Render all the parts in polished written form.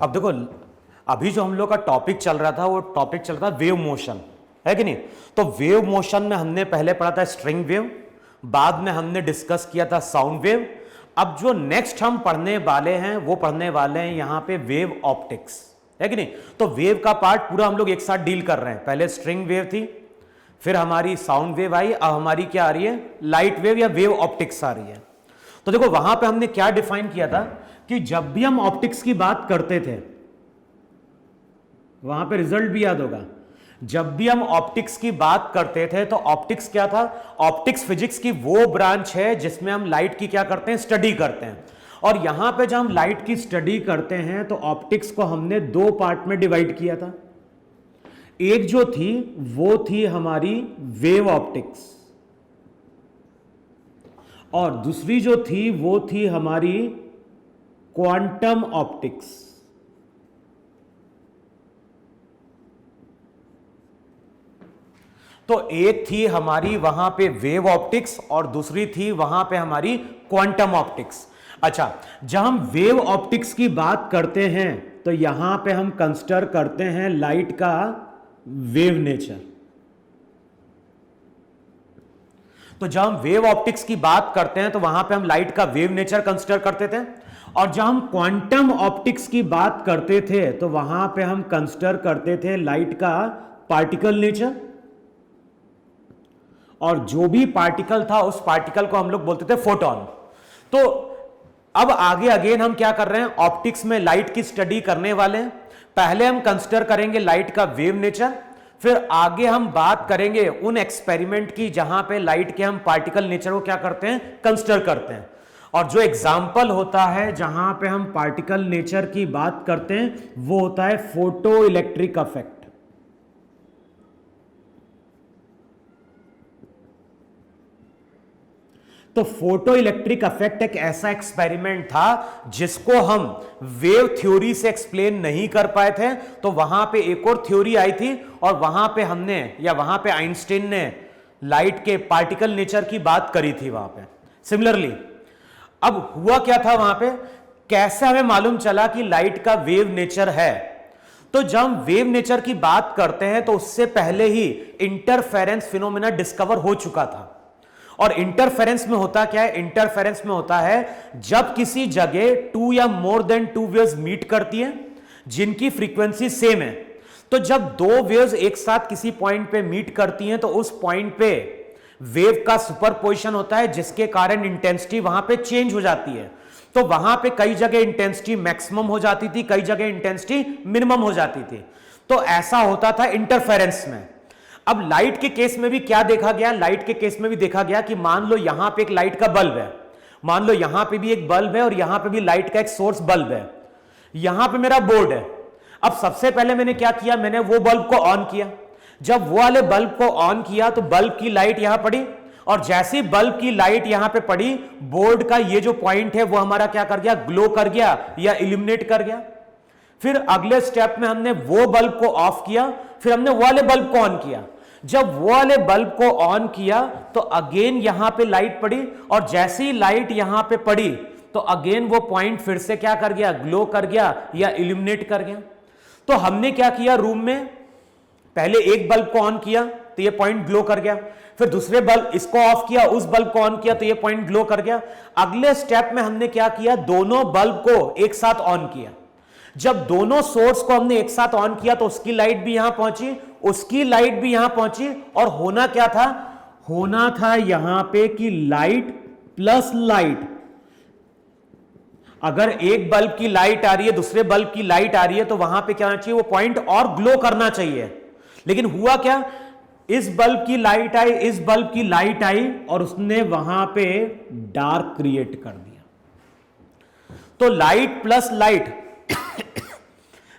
अब देखो, अभी जो हम लोग का टॉपिक चल रहा था वो टॉपिक चल रहा था वेव मोशन, है कि नहीं। तो वेव मोशन में हमने पहले पढ़ा था स्ट्रिंग वेव, बाद में हमने डिस्कस किया था साउंड वेव। अब जो नेक्स्ट हम पढ़ने वाले हैं वो पढ़ने वाले हैं यहां पे वेव ऑप्टिक्स, है कि नहीं। तो वेव का पार्ट पूरा हम लोग एक साथ डील कर रहे हैं। पहले स्ट्रिंग वेव थी, फिर हमारी साउंड वेव आई, अब हमारी क्या आ रही है, लाइट वेव या वेव ऑप्टिक्स आ रही है। तो देखो वहां पे हमने क्या डिफाइन किया था कि जब भी हम ऑप्टिक्स की बात करते थे, वहां पे रिजल्ट भी याद होगा, जब भी हम ऑप्टिक्स की बात करते थे तो ऑप्टिक्स क्या था, ऑप्टिक्स फिजिक्स की वो ब्रांच है जिसमें हम लाइट की क्या करते हैं, स्टडी करते हैं। और यहां पे जब हम लाइट की स्टडी करते हैं तो ऑप्टिक्स को हमने दो पार्ट में डिवाइड किया था। एक जो थी वो थी हमारी वेव ऑप्टिक्स, और दूसरी जो थी वो थी हमारी क्वांटम ऑप्टिक्स। तो एक थी हमारी वहां पे वेव ऑप्टिक्स और दूसरी थी वहां पे हमारी क्वांटम ऑप्टिक्स। अच्छा, जब हम वेव ऑप्टिक्स की बात करते हैं तो यहां पे हम कंसिडर करते हैं लाइट का वेव नेचर। तो जब हम वेव ऑप्टिक्स की बात करते हैं तो वहां पे हम लाइट का वेव नेचर कंसिडर करते थे, और जब हम क्वांटम ऑप्टिक्स की बात करते थे तो वहां पे हम कंसिडर करते थे लाइट का पार्टिकल नेचर। और जो भी पार्टिकल था उस पार्टिकल को हम लोग बोलते थे फोटोन। तो अब आगे अगेन हम क्या कर रहे हैं, ऑप्टिक्स में लाइट की स्टडी करने वाले हैं। पहले हम कंसिडर करेंगे लाइट का वेव नेचर, फिर आगे हम बात करेंगे उन एक्सपेरिमेंट की जहां पे लाइट के हम पार्टिकल नेचर को क्या करते हैं, कंसिडर करते हैं। और जो एग्जाम्पल होता है जहां पे हम पार्टिकल नेचर की बात करते हैं वो होता है फोटो इलेक्ट्रिक इफेक्ट। तो फोटो इलेक्ट्रिक इफेक्ट एक ऐसा एक्सपेरिमेंट था जिसको हम वेव थ्योरी से एक्सप्लेन नहीं कर पाए थे। तो वहां पे एक और थ्योरी आई थी और वहां पे हमने, या वहां पे आइंस्टीन ने लाइट के पार्टिकल नेचर की बात करी थी वहां पे। सिमिलरली अब हुआ क्या था वहां पे, कैसे हमें मालूम चला कि लाइट का वेव नेचर है। तो जब हम वेव नेचर की बात करते हैं तो उससे पहले ही इंटरफेरेंस फिनोमेना डिस्कवर हो चुका था। और इंटरफेरेंस में होता क्या है, इंटरफेरेंस में होता है जब किसी जगह टू या more than two waves meet करती है जिनकी फ्रीक्वेंसी सेम है। तो जब दो वेव्स एक साथ किसी पॉइंट पे मीट करती हैं तो उस पॉइंट पे वेव का सुपरपोजिशन होता है जिसके कारण इंटेंसिटी वहां पे चेंज हो जाती है। तो वहां पे कई जगह इंटेंसिटी मैक्सिमम हो जाती थी, कई जगह इंटेंसिटी मिनिमम हो जाती थी। तो ऐसा होता था इंटरफेरेंस में। अब लाइट के केस में भी क्या देखा गया, लाइट के केस में भी देखा गया कि मान लो यहां पे एक लाइट का बल्ब है, मान लो यहां पे भी एक बल्ब है और यहां पे भी लाइट का एक सोर्स बल्ब है, यहां पे मेरा बोर्ड है। अब सबसे पहले मैंने क्या किया, मैंने वो बल्ब को ऑन किया। जब वो वाले बल्ब को ऑन किया तो बल्ब की लाइट यहां पड़ी, और जैसे बल्ब की लाइट यहां पे पड़ी, बोर्ड का ये जो पॉइंट है वो हमारा क्या कर गया, ग्लो कर गया या इल्यूमिनेट कर गया। फिर अगले स्टेप में हमने वो बल्ब को ऑफ किया, फिर हमने वो वाले बल्ब को ऑन किया। जब वो वाले बल्ब को ऑन किया तो अगेन यहां पे लाइट पड़ी, और जैसी लाइट यहां पे पड़ी तो अगेन वो पॉइंट फिर से क्या कर गया, ग्लो कर गया या इल्यूमिनेट कर गया। तो हमने क्या किया, रूम में पहले एक बल्ब को ऑन किया तो ये पॉइंट ग्लो कर गया, फिर दूसरे बल्ब इसको ऑफ किया, उस बल्ब को ऑन किया तो ये पॉइंट ग्लो कर गया। अगले स्टेप में हमने क्या किया, दोनों बल्ब को एक साथ ऑन किया। जब दोनों सोर्स को हमने एक साथ ऑन किया तो उसकी लाइट भी यहां पहुंची, उसकी लाइट भी यहां पहुंची, और होना क्या था, होना था यहां पे कि लाइट प्लस लाइट, अगर एक बल्ब की लाइट आ रही है दूसरे बल्ब की लाइट आ रही है तो वहां पे क्या होना चाहिए, वो पॉइंट और ग्लो करना चाहिए। लेकिन हुआ क्या, इस बल्ब की लाइट आई, इस बल्ब की लाइट आई, और उसने वहां पे डार्क क्रिएट कर दिया। तो light plus light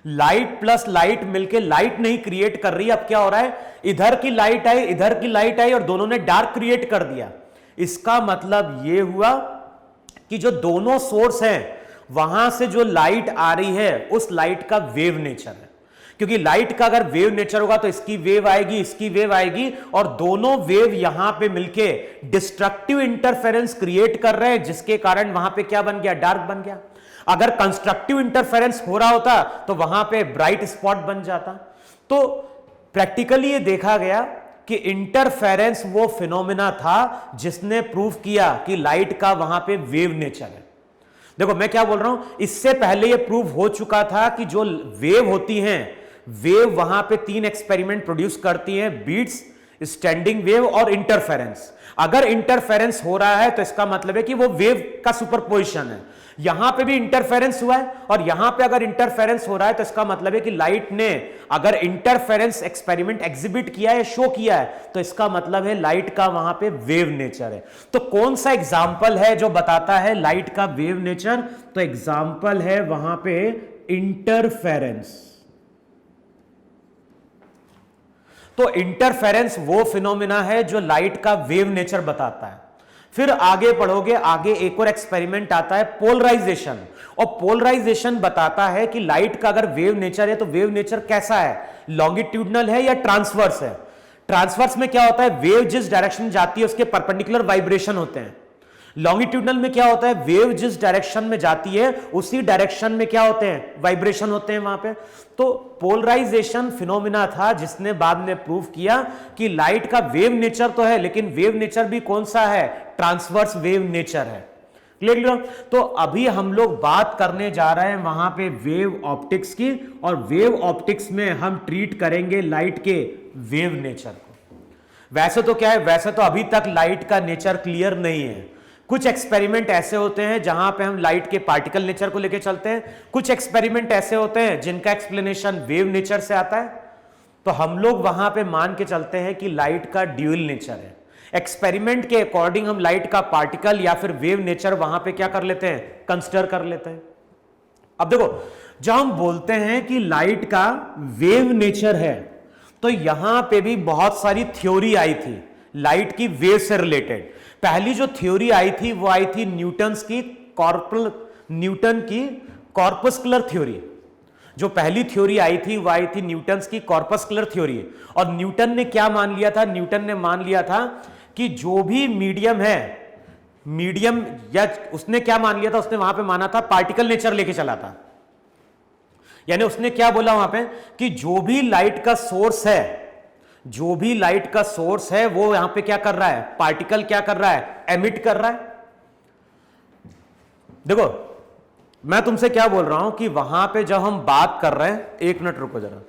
light plus light मिलके लाइट नहीं क्रिएट कर रही। अब क्या हो रहा है, इधर की लाइट आई, इधर की लाइट आई, और दोनों ने डार्क क्रिएट कर दिया। इसका मतलब यह हुआ कि जो दोनों सोर्स हैं वहां से जो लाइट आ रही है उस लाइट का वेव नेचर है। क्योंकि लाइट का अगर वेव नेचर होगा तो इसकी वेव आएगी, इसकी वेव आएगी, और दोनों वेव यहां पे मिलके डिस्ट्रक्टिव इंटरफेरेंस क्रिएट कर रहे हैं, जिसके कारण वहां पे क्या बन गया, डार्क बन गया। अगर कंस्ट्रक्टिव इंटरफेरेंस हो रहा होता तो वहां पे ब्राइट स्पॉट बन जाता। तो प्रैक्टिकली ये देखा गया कि इंटरफेरेंस वो फिनोमिना था जिसने प्रूव किया कि लाइट का वहां पे वेव नेचर है। देखो मैं क्या बोल रहा हूं, इससे पहले ये प्रूव हो चुका था कि जो वेव होती हैं, वेव वहां पे 3 एक्सपेरिमेंट प्रोड्यूस करती हैं, बीट्स, स्टैंडिंग वेव और इंटरफेरेंस। अगर इंटरफेरेंस हो रहा है तो इसका मतलब है कि वो वेव का सुपरपोजिशन है। यहां पे भी इंटरफेरेंस हुआ है, और यहां पे अगर इंटरफेरेंस हो रहा है तो इसका मतलब है कि लाइट ने अगर इंटरफेरेंस एक्सपेरिमेंट एग्जिबिट किया है, शो किया है, तो इसका मतलब है लाइट का वहां पे वेव नेचर है। तो कौन सा एग्जाम्पल है जो बताता है लाइट का वेव नेचर? तो एग्जाम्पल है वहां पे इंटरफेरेंस। तो इंटरफेरेंस वो फिनोमिना है जो लाइट का वेव नेचर बताता है। फिर आगे पढ़ोगे, आगे एक और एक्सपेरिमेंट आता है पोलराइजेशन, और पोलराइजेशन बताता है कि लाइट का अगर वेव नेचर है तो वेव नेचर कैसा है, लॉन्गिट्यूडनल है या ट्रांसवर्स है। ट्रांसवर्स में क्या होता है, वेव जिस डायरेक्शन जाती है उसके परपेंडिकुलर वाइब्रेशन होते हैं। लॉन्गिट्यूडनल में क्या होता है, वेव जिस डायरेक्शन में जाती है उसी डायरेक्शन में क्या होते हैं, वाइब्रेशन होते हैं वहां पे। तो पोलराइजेशन फिनोमिना था जिसने बाद में प्रूव किया कि लाइट का वेव नेचर तो है, लेकिन वेव नेचर भी कौन सा है, ट्रांसवर्स वेव नेचर है। क्लियर? तो अभी हम लोग बात करने जा रहे हैं वहां पे वेव ऑप्टिक्स की, और वेव ऑप्टिक्स में हम ट्रीट करेंगे लाइट के वेव नेचर को। वैसे तो क्या है, वैसे तो अभी तक लाइट का नेचर क्लियर नहीं है। कुछ एक्सपेरिमेंट ऐसे होते हैं जहां पे हम लाइट के पार्टिकल नेचर को लेके चलते हैं, कुछ एक्सपेरिमेंट ऐसे होते हैं जिनका एक्सप्लेनेशन वेव नेचर से आता है। तो हम लोग वहां पे मान के चलते हैं कि लाइट का ड्यूअल नेचर है। एक्सपेरिमेंट के अकॉर्डिंग हम लाइट का पार्टिकल या फिर वेव नेचर वहां पे क्या कर लेते हैं, कंसिडर कर लेते हैं। अब देखो, जब हम बोलते हैं कि लाइट का वेव नेचर है, तो यहां पे भी बहुत सारी थ्योरी आई थी लाइट की वेव से रिलेटेड। पहली जो थ्योरी आई थी वो आई थी न्यूटन की कॉर्पस्कुलर थ्योरी। जो पहली थ्योरी आई थी वो आई थी न्यूटन की कॉर्पस्कुलर थ्योरी। और न्यूटन ने क्या मान लिया था, न्यूटन ने मान लिया था कि जो भी मीडियम है, मीडियम, या उसने क्या मान लिया था, उसने वहां पे माना था पार्टिकल नेचर लेके चला था। यानी उसने क्या बोला वहां पे कि जो भी लाइट का सोर्स है, जो भी लाइट का सोर्स है वो यहां पे क्या कर रहा है, पार्टिकल क्या कर रहा है, एमिट कर रहा है। देखो मैं तुमसे क्या बोल रहा हूं कि वहां पे जब हम बात कर रहे हैं, एक मिनट रुको जरा,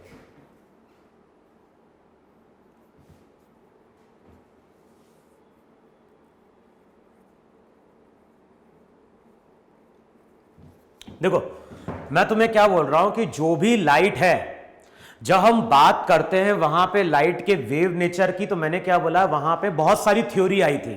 देखो मैं तुम्हें क्या बोल रहा हूं कि जो भी लाइट है, जब हम बात करते हैं वहां पे लाइट के वेव नेचर की, तो मैंने क्या बोला, वहां पे बहुत सारी थ्योरी आई थी।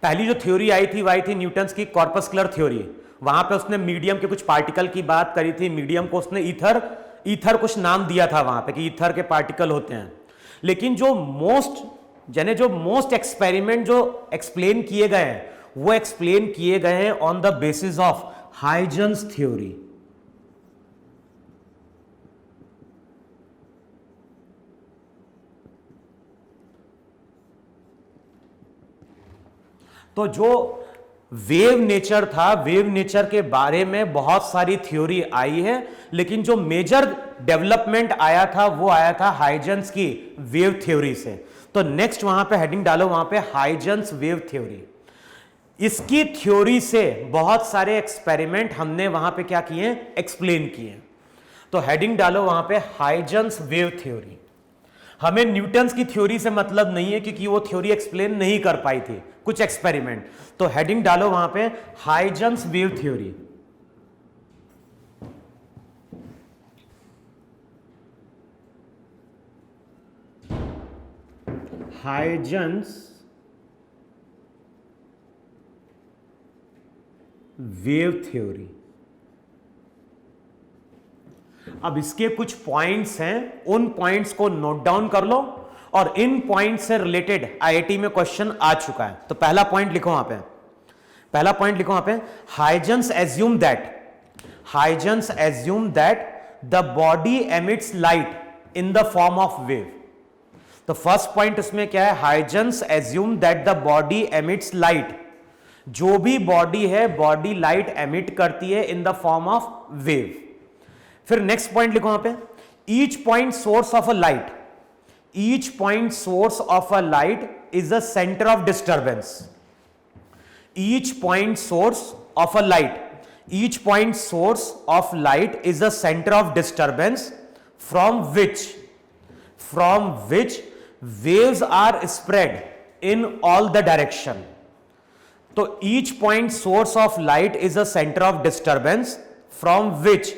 पहली जो थ्योरी आई थी वो आई थी न्यूटन की कॉर्पस्कुलर थ्योरी। वहां पे उसने मीडियम के कुछ पार्टिकल की बात करी थी। मीडियम को उसने ईथर कुछ नाम दिया था वहां पे कि ईथर के पार्टिकल होते हैं। लेकिन जो मोस्ट एक्सपेरिमेंट जो एक्सप्लेन किए गए हैं, वो एक्सप्लेन किए गए हैं on the basis of Huygens theory. तो जो वेव नेचर था, वेव नेचर के बारे में बहुत सारी थ्योरी आई है, लेकिन जो मेजर डेवलपमेंट आया था वो आया था हाइजेंस की वेव थ्योरी से। तो नेक्स्ट वहां पे हेडिंग डालो, वहां पे हाइजेंस वेव थ्योरी। इसकी थ्योरी से बहुत सारे एक्सपेरिमेंट हमने वहां पे क्या किए, एक्सप्लेन किए। तो हेडिंग डालो वहां पे हाइजेंस वेव थ्योरी। हमें न्यूटन की थ्योरी से मतलब नहीं है क्योंकि वो थ्योरी एक्सप्लेन नहीं कर पाई थी कुछ एक्सपेरिमेंट। तो हेडिंग डालो वहां पे Huygens wave theory. Huygens wave theory. अब इसके कुछ पॉइंट्स हैं, उन पॉइंट्स को नोट डाउन कर लो, और इन पॉइंट से रिलेटेड आईआईटी में क्वेश्चन आ चुका है। तो पहला पॉइंट लिखो वहां पे, Huygens assume that the body emits light in the form of wave. तो फर्स्ट पॉइंट उसमें क्या है, Huygens assume that the body emits light, जो भी बॉडी है बॉडी लाइट एमिट करती है in the form of wave. फिर नेक्स्ट पॉइंट लिखो वहां पे, each point source of a light, each point source of a light is the centre of disturbance. Each point source of a light, each point source of light is the centre of disturbance from which waves are spread in all the direction। तो each point source of light is a center of disturbance from which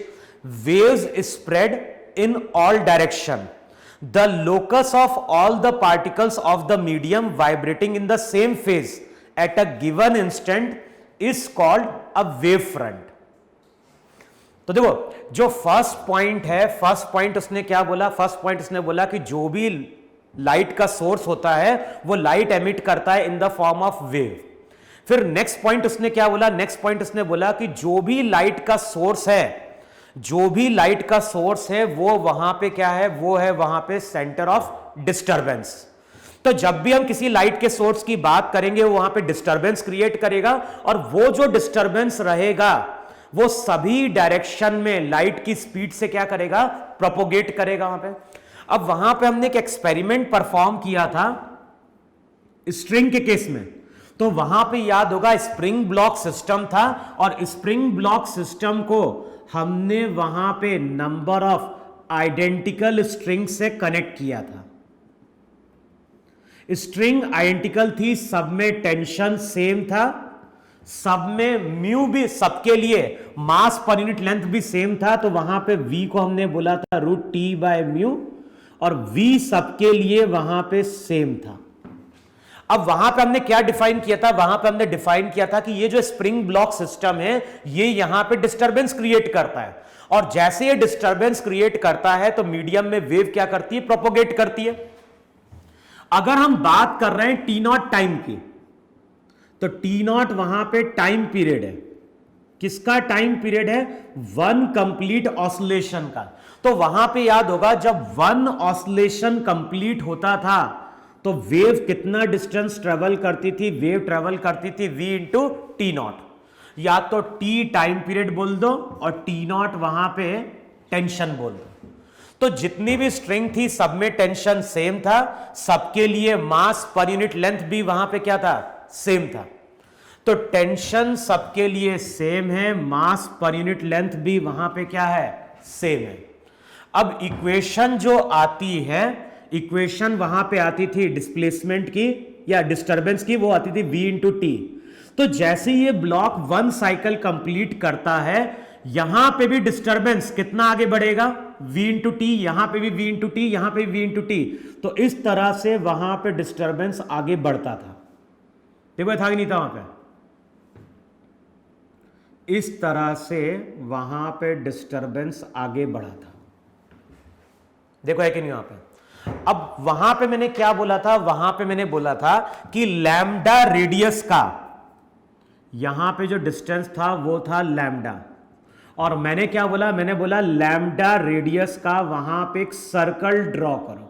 waves spread in all direction। The locus of all the particles of the medium vibrating in the same phase at a given instant is called a wave front। तो देखो जो first point है, first point उसने क्या बोला, first point उसने बोला कि जो भी लाइट का सोर्स होता है वो लाइट एमिट करता है in the form of wave. फिर नेक्स्ट पॉइंट उसने क्या बोला, नेक्स्ट पॉइंट उसने बोला कि जो भी लाइट का सोर्स है, जो भी लाइट का सोर्स है वो वहां पे क्या है, वो है वहां पे सेंटर ऑफ डिस्टर्बेंस। तो जब भी हम किसी लाइट के सोर्स की बात करेंगे वो वहां पे डिस्टर्बेंस क्रिएट करेगा, और वो जो डिस्टर्बेंस रहेगा वो सभी डायरेक्शन में लाइट की स्पीड से क्या करेगा, प्रोपोगेट करेगा वहां पे। अब वहां पे हमने एक एक्सपेरिमेंट परफॉर्म किया था स्ट्रिंग के केस में, तो वहां पे याद होगा स्प्रिंग ब्लॉक सिस्टम था, और स्प्रिंग ब्लॉक सिस्टम को हमने वहां पे नंबर ऑफ आइडेंटिकल स्ट्रिंग से कनेक्ट किया था। स्ट्रिंग आइडेंटिकल थी, सब में टेंशन सेम था, सब में म्यू भी, सबके लिए मास पर यूनिट लेंथ भी सेम था। तो वहां पे v को हमने बोला था √T/μ, और v सबके लिए वहां पे सेम था। अब वहां पे हमने क्या डिफाइन किया था, वहां पे हमने डिफाइन किया था कि ये जो स्प्रिंग ब्लॉक सिस्टम है ये यहां पे डिस्टर्बेंस क्रिएट करता है, और जैसे ये डिस्टर्बेंस क्रिएट करता है तो मीडियम में वेव क्या करती है, प्रोपोगेट करती है। अगर हम बात कर रहे हैं T0 टाइम की, तो T0 वहां पे टाइम पीरियड है, किसका टाइम पीरियड है, वन कंप्लीट ऑसिलेशन का। तो वहां पे याद होगा जब वन ऑसिलेशन कंप्लीट होता था तो वेव कितना डिस्टेंस ट्रेवल करती थी, वेव ट्रेवल करती थी v इंटू T0। या तो T टाइम पीरियड बोल दो और T0 वहां पे टेंशन बोल दो। तो जितनी भी स्ट्रिंग थी सब में टेंशन सेम था, सबके लिए मास पर यूनिट लेंथ भी वहां पे क्या था, सेम था। तो टेंशन सबके लिए सेम है, मास पर यूनिट लेंथ भी वहां पे क्या है, सेम है। अब इक्वेशन जो आती है, इक्वेशन वहां पे आती थी डिस्प्लेसमेंट की या डिस्टर्बेंस की, वो आती थी v इंटू टी। तो जैसे ये ब्लॉक वन साइकिल कंप्लीट करता है, यहां पे भी डिस्टर्बेंस कितना आगे बढ़ेगा, v इंटू टी, यहां पे भी v इंटू टी, यहां पे भी v इंटू टी। तो इस तरह से वहां पे डिस्टर्बेंस आगे बढ़ता था। देखो था कि नहीं था वहां पे, इस तरह से वहां पे डिस्टर्बेंस आगे बढ़ा था। देखो है कि नहीं वहां पे। अब वहां पे मैंने क्या बोला था, वहां पे मैंने बोला था कि लैम्डा रेडियस का, यहां पे जो डिस्टेंस था वो था लैम्डा, और मैंने क्या बोला, मैंने बोला लैम्डा रेडियस का वहां पे एक सर्कल ड्रॉ करो।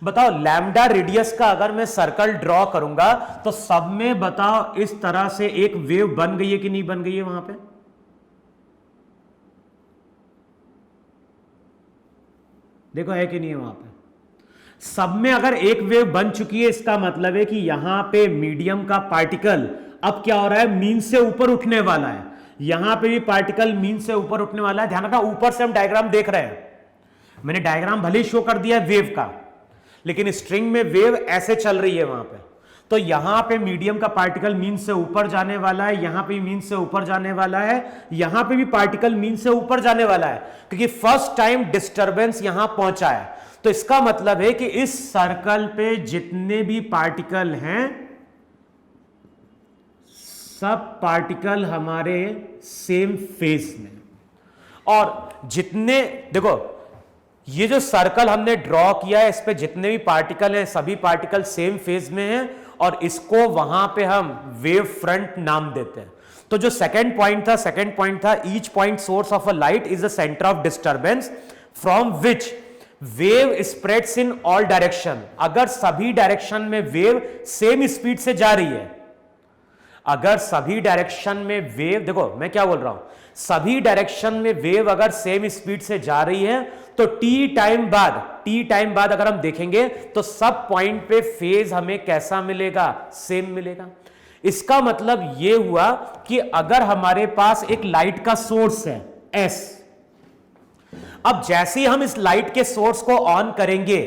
बताओ लैम्डा रेडियस का अगर मैं सर्कल ड्रॉ करूंगा तो सब में बताओ इस तरह से एक वेव बन गई है कि नहीं बन गई है वहां पे। देखो है कि नहीं है वहां पे, सब में अगर एक वेव बन चुकी है, इसका मतलब है कि यहां पे मीडियम का पार्टिकल अब क्या हो रहा है, मीन से ऊपर उठने वाला है। यहां पे भी पार्टिकल मीन से ऊपर उठने वाला है। ध्यान रखना, ऊपर से हम डायग्राम देख रहे हैं, मैंने डायग्राम भले ही शो कर दिया है वेव का, लेकिन स्ट्रिंग में वेव ऐसे चल रही है वहां पे। तो यहां पे मीडियम का पार्टिकल मीन से ऊपर जाने वाला है, यहां पे मीन से ऊपर जाने वाला है, यहां पे भी पार्टिकल मीन से ऊपर जाने वाला है, क्योंकि फर्स्ट टाइम डिस्टर्बेंस यहां पहुंचा है। तो इसका मतलब है कि इस सर्कल पे जितने भी पार्टिकल हैं, सब पार्टिकल हमारे सेम फेज में, और जितने, देखो ये जो सर्कल हमने ड्रॉ किया है इस पे जितने भी पार्टिकल हैं सभी पार्टिकल सेम फेज में हैं, और इसको वहां पे हम वेव फ्रंट नाम देते हैं। तो जो सेकंड पॉइंट था each point source of a light is the centre of disturbance from which wave spreads in all direction. अगर सभी डायरेक्शन में वेव सेम स्पीड से जा रही है, अगर सभी डायरेक्शन में वेव, देखो मैं क्या बोल रहा हूं, सभी डायरेक्शन में वेव अगर सेम स्पीड से जा रही है तो टी टाइम बाद अगर हम देखेंगे तो सब पॉइंट पे फेज हमें कैसा मिलेगा, सेम मिलेगा। इसका मतलब यह हुआ कि अगर हमारे पास एक लाइट का सोर्स है एस, अब जैसे ही हम इस लाइट के सोर्स को ऑन करेंगे,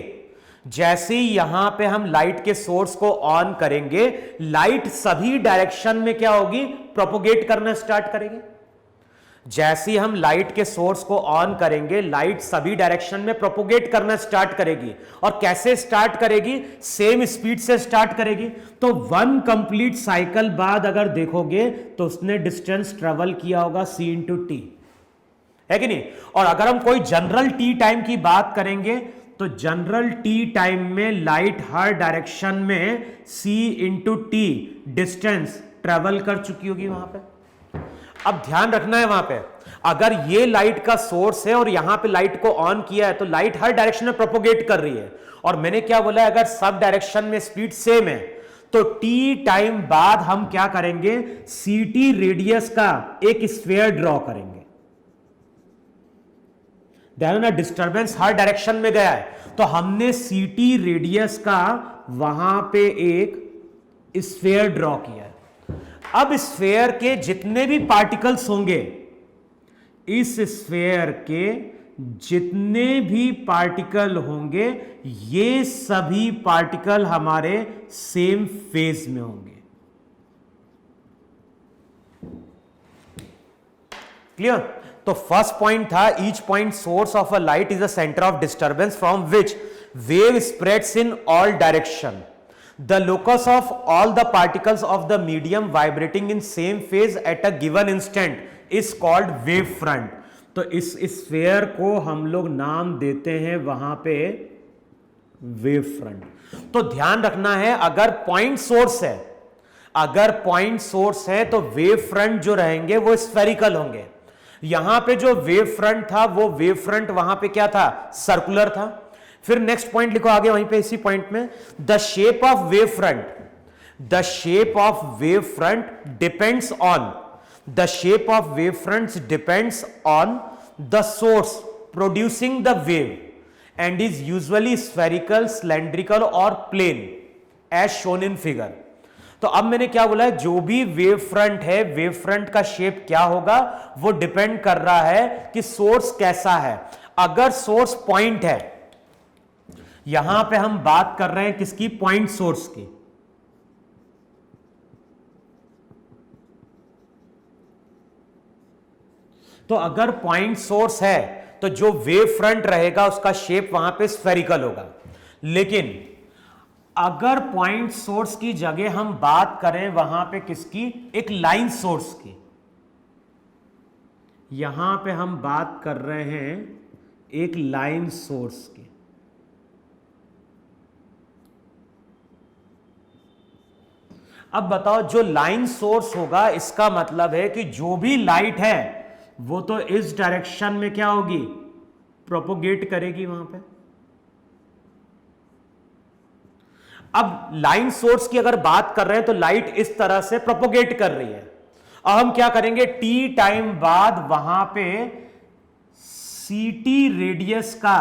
जैसे ही यहां पे हम लाइट के सोर्स को ऑन करेंगे, लाइट सभी डायरेक्शन में क्या होगी, प्रोपोगेट करना स्टार्ट करेगी। जैसे ही हम लाइट के सोर्स को ऑन करेंगे, लाइट सभी डायरेक्शन में प्रोपोगेट करना स्टार्ट करेगी। और कैसे स्टार्ट करेगी, सेम स्पीड से स्टार्ट करेगी। तो वन कंप्लीट साइकिल बाद अगर देखोगे तो उसने डिस्टेंस ट्रेवल किया होगा c इंटू टी, है कि नहीं। और अगर हम कोई जनरल टी टाइम की बात करेंगे तो जनरल टी टाइम में लाइट हर डायरेक्शन में c into T distance travel कर चुकी होगी वहां पे। अब ध्यान रखना है, वहां पे अगर ये लाइट का सोर्स है और यहां पे लाइट को ऑन किया है तो लाइट हर डायरेक्शन में प्रोपोगेट कर रही है। और मैंने क्या बोला है, अगर सब डायरेक्शन में स्पीड सेम है तो टी टाइम बाद हम क्या करेंगे, सी टी रेडियस का एक स्फीयर ड्रॉ करेंगे। ध्यान ना, डिस्टर्बेंस हर डायरेक्शन में गया है तो हमने सी टी रेडियस का वहां पे एक स्फीयर ड्रॉ किया है। अब स्फीयर के जितने भी पार्टिकल्स होंगे, इस स्फीयर के जितने भी पार्टिकल होंगे, ये सभी पार्टिकल हमारे सेम फेज में होंगे। क्लियर। तो फर्स्ट पॉइंट था each point source of a light is the centre of disturbance from which wave spreads in all direction. The locus of all the particles of the medium vibrating in same phase at a given instant is called wave front। तो इस sphere को हम लोग नाम देते हैं वहां पे वेव फ्रंट। तो ध्यान रखना है, अगर पॉइंट सोर्स है, अगर पॉइंट सोर्स है तो वेव फ्रंट जो रहेंगे वो स्फेरिकल होंगे। यहां पे जो वेव फ्रंट था वो वेव फ्रंट वहां पे क्या था, सर्कुलर था। फिर नेक्स्ट पॉइंट लिखो आगे वहीं पे इसी पॉइंट में, the shape of wave front, the shape of wave front depends on, the shape of wave fronts depends on the source producing the wave and is usually spherical, cylindrical और plane as shown in figure. तो अब मैंने क्या बोला है, जो भी wave front है, वेव फ्रंट का शेप क्या होगा वो डिपेंड कर रहा है कि सोर्स कैसा है। अगर सोर्स पॉइंट है, यहां पे हम बात कर रहे हैं किसकी, पॉइंट सोर्स की। तो अगर पॉइंट सोर्स है तो जो वेव फ्रंट रहेगा उसका शेप वहां पे स्फेरिकल होगा। लेकिन अगर पॉइंट सोर्स की जगह हम बात करें वहां पे किसकी, एक लाइन सोर्स की, यहां पे हम बात कर रहे हैं एक लाइन सोर्स की। अब बताओ, जो लाइन सोर्स होगा इसका मतलब है कि जो भी लाइट है वो तो इस डायरेक्शन में क्या होगी, प्रोपोगेट करेगी वहां पे। अब लाइन सोर्स की अगर बात कर रहे हैं तो लाइट इस तरह से प्रोपोगेट कर रही है। अब हम क्या करेंगे, टी टाइम बाद वहां पे सी टी रेडियस का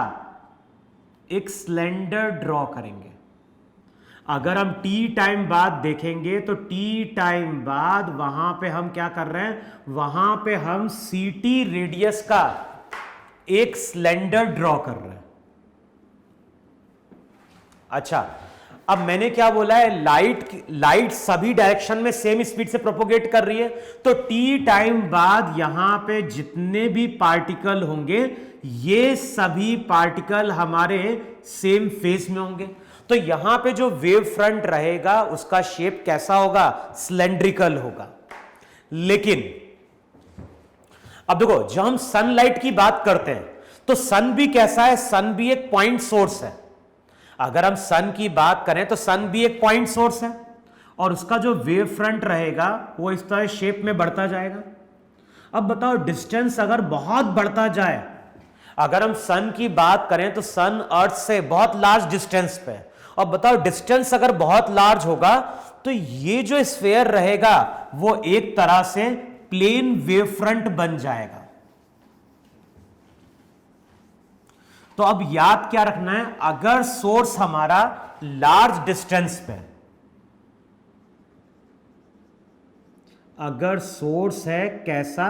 एक सिलेंडर ड्रॉ करेंगे। अगर हम टी टाइम बाद देखेंगे तो टी टाइम बाद वहां पे हम क्या कर रहे हैं, वहां पे हम सी टी रेडियस का एक सिलेंडर ड्रॉ कर रहे हैं। अच्छा, अब मैंने क्या बोला है, लाइट सभी डायरेक्शन में सेम स्पीड से प्रोपोगेट कर रही है। तो टी टाइम बाद यहां पे जितने भी पार्टिकल होंगे, ये सभी पार्टिकल हमारे सेम फेज में होंगे। तो यहां पे जो वेव फ्रंट रहेगा उसका शेप कैसा होगा, सिलेंड्रिकल होगा। लेकिन अब देखो, जब हम सनलाइट की बात करते हैं तो सन भी कैसा है, सन भी एक पॉइंट सोर्स है। अगर हम सन की बात करें तो सन भी एक पॉइंट सोर्स है और उसका जो वेव फ्रंट रहेगा वो इस तरह शेप में बढ़ता जाएगा। अब बताओ डिस्टेंस अगर बहुत बढ़ता जाए, अगर हम सन की बात करें तो सन अर्थ से बहुत लार्ज डिस्टेंस पे, और बताओ डिस्टेंस अगर बहुत लार्ज होगा तो ये जो स्फीयर रहेगा वो एक तरह से प्लेन वेव फ्रंट बन जाएगा। तो अब याद क्या रखना है, अगर सोर्स हमारा लार्ज डिस्टेंस पे, अगर सोर्स है कैसा,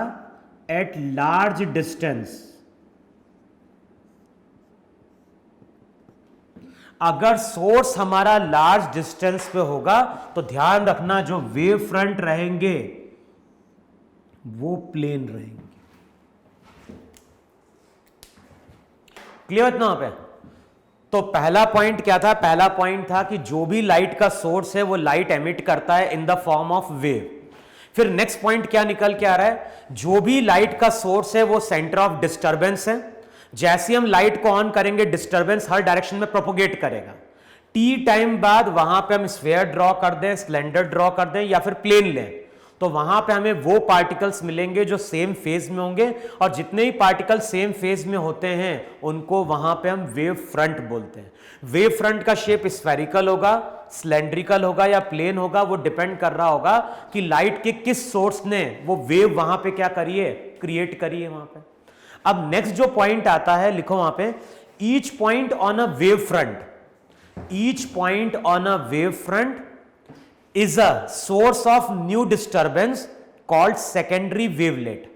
एट लार्ज डिस्टेंस, अगर सोर्स हमारा लार्ज डिस्टेंस पे होगा तो ध्यान रखना जो वेव फ्रंट रहेंगे वो प्लेन रहेंगे। क्लियर इतना पे? तो पहला पॉइंट क्या था? पहला पॉइंट था कि जो भी लाइट का सोर्स है वो लाइट एमिट करता है in the form of wave. फिर नेक्स्ट पॉइंट क्या निकल के आ रहा है, जो भी लाइट का सोर्स है वो सेंटर ऑफ डिस्टर्बेंस है। जैसे हम लाइट को ऑन करेंगे डिस्टर्बेंस हर डायरेक्शन में प्रोपोगेट करेगा। टी टाइम बाद वहां पे हम स्फीयर ड्रॉ कर दें, सिलेंडर ड्रॉ कर दें या फिर प्लेन लें, तो वहां पे हमें वो पार्टिकल्स मिलेंगे जो सेम फेज में होंगे, और जितने ही पार्टिकल सेम फेज में होते हैं उनको वहां पे हम वेव फ्रंट बोलते हैं। वेव फ्रंट का शेप स्फेरिकल होगा, सिलेंड्रिकल होगा या प्लेन होगा, वो डिपेंड कर रहा होगा कि लाइट के किस सोर्स ने वो वेव वहां पे क्या करी है, क्रिएट करी है वहां पे। अब नेक्स्ट जो पॉइंट आता है, लिखो वहां पे, each point on a wave front, each point on a wave front is a source of new disturbance called secondary wavelet.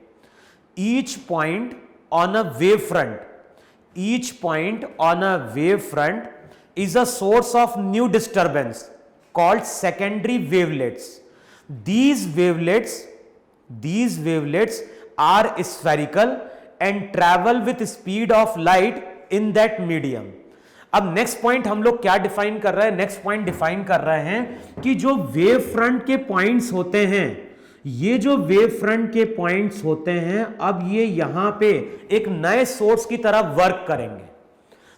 Each point on a wavefront, each point on a wavefront is a source of new disturbance called secondary wavelets. These wavelets are spherical and travel with speed of light in that medium. अब next point हम लोग क्या define कर रहे हैं, next point define कर रहे हैं कि जो वेव फ्रंट के पॉइंट्स होते हैं, ये जो वेव फ्रंट के पॉइंट्स होते हैं, अब ये यहां पे एक नए सोर्स की तरह वर्क करेंगे।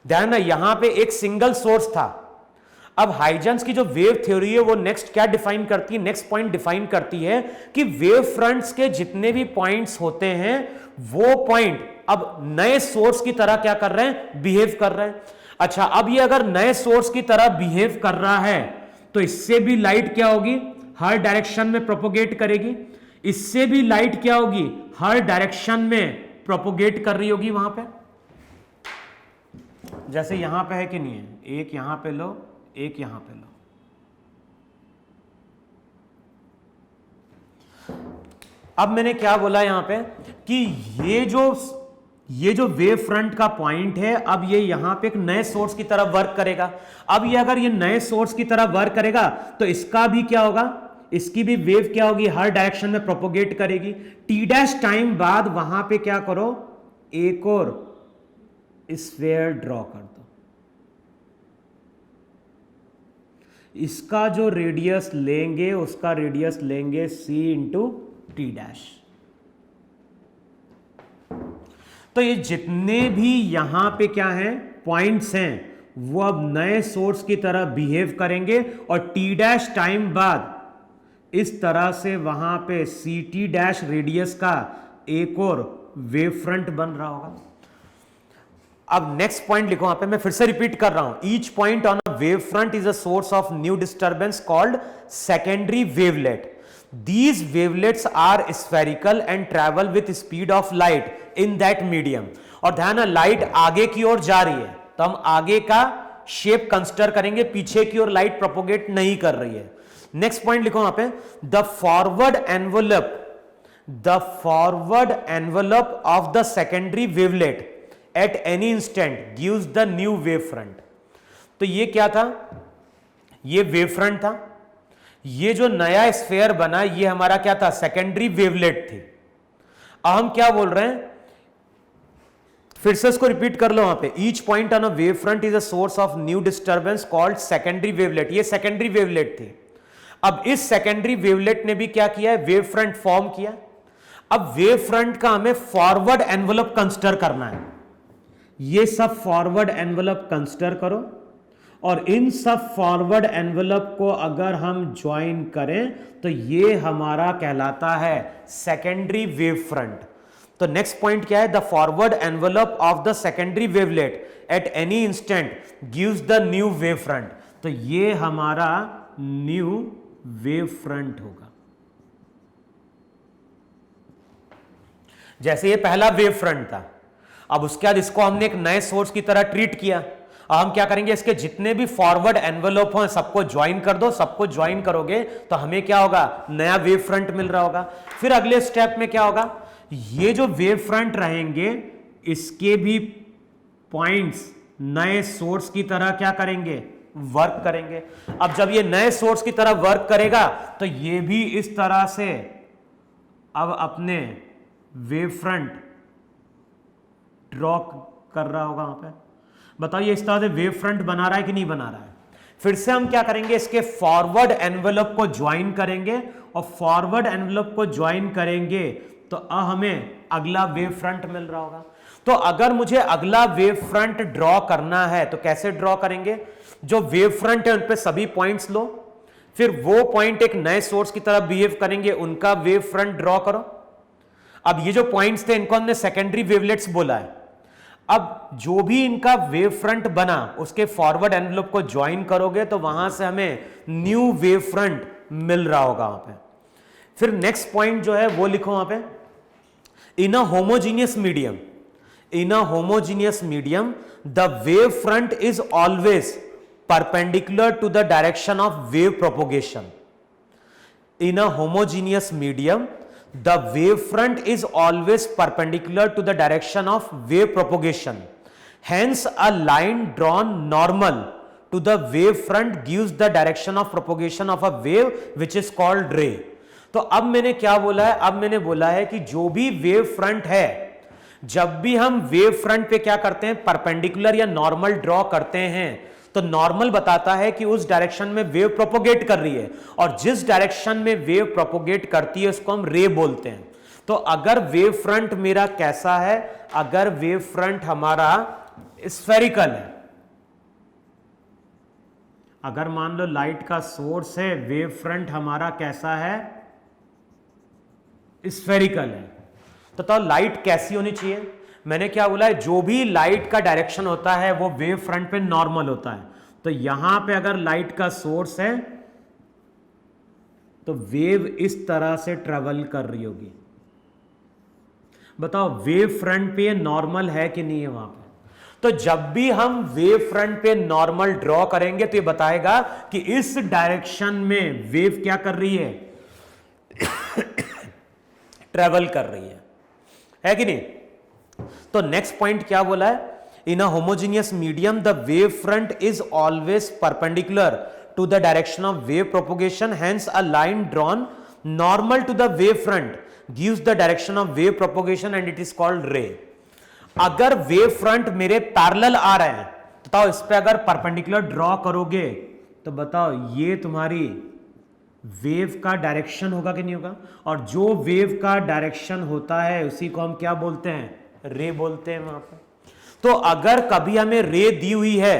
ध्यान ना, यहां पे एक सिंगल सोर्स था। अब हाइजेंस की जो वेव थ्योरी है वो नेक्स्ट क्या डिफाइन करती है, नेक्स्ट पॉइंट डिफाइन करती है कि वेव फ्रंट्स के जितने भी पॉइंट्स होते हैं वो पॉइंट अब नए सोर्स की तरह क्या कर रहे हैं, बिहेव कर रहे हैं। अच्छा, अब ये अगर नए सोर्स की तरह बिहेव कर रहा है तो इससे भी लाइट क्या होगी, हर डायरेक्शन में प्रोपोगेट करेगी। इससे भी लाइट क्या होगी, हर डायरेक्शन में प्रोपोगेट कर रही होगी वहां पे। जैसे यहां पे है कि नहीं है, एक यहां पे लो, एक यहां पे लो। अब मैंने क्या बोला यहां पे कि ये जो वेव फ्रंट का पॉइंट है, अब ये यहां पे एक नए सोर्स की तरह वर्क करेगा। अब ये अगर ये नए सोर्स की तरह वर्क करेगा तो इसका भी क्या होगा, इसकी भी वेव क्या होगी, हर डायरेक्शन में प्रोपोगेट करेगी। टी डैश टाइम बाद वहां पे क्या करो, एक और स्फीयर ड्रॉ कर दो। इसका जो रेडियस लेंगे उसका रेडियस लेंगे c इंटू टी डैश। तो ये जितने भी यहां पे क्या हैं, पॉइंट्स हैं, वो अब नए सोर्स की तरह बिहेव करेंगे और टी डैश टाइम बाद इस तरह से वहां पे सी टी डैश रेडियस का एक और वेव फ्रंट बन रहा होगा। अब नेक्स्ट पॉइंट लिखो वहां पे, मैं फिर से रिपीट कर रहा हूं, each point on a wave front is a source of new disturbance called secondary wavelet. These wavelets are spherical and travel with speed of light in that medium. और ध्यान है, लाइट आगे की ओर जा रही है तो हम आगे का शेप कंसिडर करेंगे, पीछे की ओर लाइट प्रोपोगेट नहीं कर रही है। नेक्स्ट पॉइंट लिखो वहां पे, the forward envelope of the secondary wavelet at any instant gives the new wave front. तो ये क्या था, ये वेव फ्रंट था। ये जो नया स्फीयर बना ये हमारा क्या था, सेकेंडरी वेवलेट थी। अब हम क्या बोल रहे हैं, फिर से इसको रिपीट कर लो वहां पे, each point on a wave front is a source of new disturbance called secondary wavelet. ये सेकेंडरी वेवलेट थी। अब इस सेकेंडरी वेवलेट ने भी क्या किया है, वेव फ्रंट फॉर्म किया। अब वेव फ्रंट का हमें फॉरवर्ड एनवलप कंसिडर करना है। ये सब फॉरवर्ड एनवलप कंसिडर करो और इन सब फॉरवर्ड एनवेलप को अगर हम ज्वाइन करें तो ये हमारा कहलाता है सेकेंडरी वेव फ्रंट। तो नेक्स्ट पॉइंट क्या है? The forward envelope of the secondary wavelet at any instant gives the new wave front. तो ये हमारा न्यू वेव फ्रंट होगा। जैसे ये पहला वेव फ्रंट था, अब उसके बाद इसको हमने एक नए सोर्स की तरह ट्रीट किया। अब हम क्या करेंगे, इसके जितने भी फॉरवर्ड एनवेलप हो सबको ज्वाइन कर दो। सबको ज्वाइन करोगे तो हमें क्या होगा? नया वेव फ्रंट मिल रहा होगा। फिर अगले स्टेप में क्या होगा? ये जो वेव फ्रंट रहेंगे इसके भी पॉइंट्स नए सोर्स की तरह क्या करेंगे? वर्क करेंगे। अब जब ये नए सोर्स की तरह वर्क करेगा तो ये भी इस तरह से अब अपने वेव फ्रंट ड्रॉ कर रहा होगा। वहां पे बताइए इस तरह से वेव फ्रंट बना रहा है कि नहीं बना रहा है? फिर से हम क्या करेंगे, इसके फॉरवर्ड एनवेलप को ज्वाइन करेंगे और फॉरवर्ड एनवेलप को ज्वाइन करेंगे तो हमें अगला वेव फ्रंट मिल रहा होगा। तो अगर मुझे अगला वेव फ्रंट ड्रॉ करना है तो कैसे ड्रॉ करेंगे? जो वेव फ्रंट है उन पे सभी पॉइंट्स लो, फिर वो पॉइंट एक नए सोर्स की तरह बिहेव करेंगे, उनका वेव फ्रंट ड्रॉ करो। अब ये जो पॉइंट्स थे इनको हमने सेकेंडरी वेवलेट्स बोला है। अब जो भी इनका वेव फ्रंट बना उसके फॉरवर्ड एनवेलप को ज्वाइन करोगे तो वहां से हमें न्यू वेव फ्रंट मिल रहा होगा वहां पे। फिर नेक्स्ट पॉइंट जो है वो लिखो वहां पे, in a homogeneous medium, in a homogeneous medium the wave front is always perpendicular to the direction of wave propagation. In a homogeneous medium the wave front is always perpendicular to the direction of wave propagation. Hence a line drawn normal to the wave front gives the direction of propagation of a wave which is called ray. तो अब मैंने क्या बोला है? अब मैंने बोला है कि जो भी वेव फ्रंट है, जब भी हम वेव फ्रंट पे क्या करते हैं, परपेंडिकुलर या नॉर्मल ड्रॉ करते हैं तो नॉर्मल बताता है कि उस डायरेक्शन में वेव प्रोपोगेट कर रही है और जिस डायरेक्शन में वेव प्रोपोगेट करती है उसको हम रे बोलते हैं। तो अगर वेव फ्रंट मेरा कैसा है, अगर वेव फ्रंट हमारा स्फेरिकल है, अगर मान लो लाइट का सोर्स है, वेव फ्रंट हमारा कैसा है? स्फेरिकल है। तो लाइट कैसी होनी चाहिए? मैंने क्या बोला है? जो भी लाइट का डायरेक्शन होता है वो वेव फ्रंट पे नॉर्मल होता है। तो यहां पे अगर लाइट का सोर्स है तो वेव इस तरह से ट्रेवल कर रही होगी। बताओ वेव फ्रंट पे नॉर्मल है कि नहीं है वहां पे? तो जब भी हम वेव फ्रंट पे नॉर्मल ड्रॉ करेंगे तो ये बताएगा कि इस डायरेक्शन में वेव क्या कर रही है? ट्रेवल कर रही है कि नहीं? तो नेक्स्ट पॉइंट क्या बोला है? In a homogeneous medium the wave front is always perpendicular to the direction of wave propagation, hence a line drawn normal to the wave front gives the direction of wave propagation and it is called ray. अगर wave front मेरे parallel आ रहे हैं तो बताओ इस पे अगर परपेंडिकुलर ड्रॉ करोगे तो बताओ ये तुम्हारी वेव का डायरेक्शन होगा कि नहीं होगा? और जो वेव का डायरेक्शन होता है उसी को हम क्या बोलते हैं? रे बोलते हैं वहां पे। तो अगर कभी हमें रे दी हुई है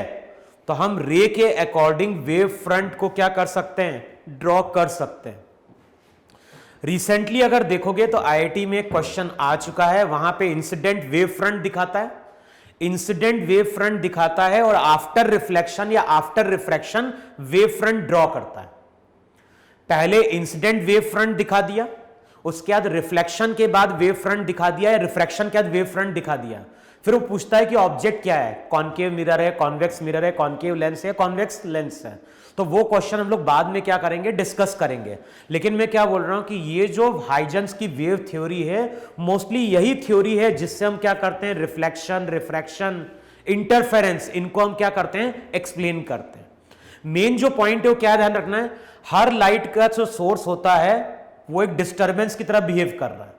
तो हम रे के अकॉर्डिंग वेव फ्रंट को क्या कर सकते हैं? ड्रॉ कर सकते हैं। रिसेंटली अगर देखोगे तो आईआईटी में एक क्वेश्चन आ चुका है, वहां पे इंसिडेंट वेव फ्रंट दिखाता है, इंसिडेंट वेव फ्रंट दिखाता है और आफ्टर रिफ्लेक्शन या after refraction wave front draw करता है। पहले इंसिडेंट वेव फ्रंट दिखा दिया, उसके बाद रिफ्लेक्शन के बाद वेव फ्रंट दिखा दिया, या रिफ्रैक्शन के बाद वेव फ्रंट दिखा दिया। फिर वो पूछता है कि ऑब्जेक्ट क्या है? कॉनकेव मिरर है, कॉन्वेक्स मिरर है, कॉनकेव लेंस है, कॉन्वेक्स लेंस है। तो वो क्वेश्चन हम लोग बाद में क्या करेंगे? डिस्कस करेंगे। लेकिन मैं क्या बोल रहा हूं कि ये जो हाइजेंस की वेव थ्योरी है, मोस्टली यही थ्योरी है जिससे हम क्या करते हैं? रिफ्लेक्शन, रिफ्रैक्शन, इंटरफेरेंस, इनको हम क्या करते हैं? एक्सप्लेन करते हैं। मेन जो पॉइंट है वो क्या ध्यान रखना है? हर लाइट का जो सोर्स होता है वो एक डिस्टरबेंस की तरह बिहेव कर रहा है,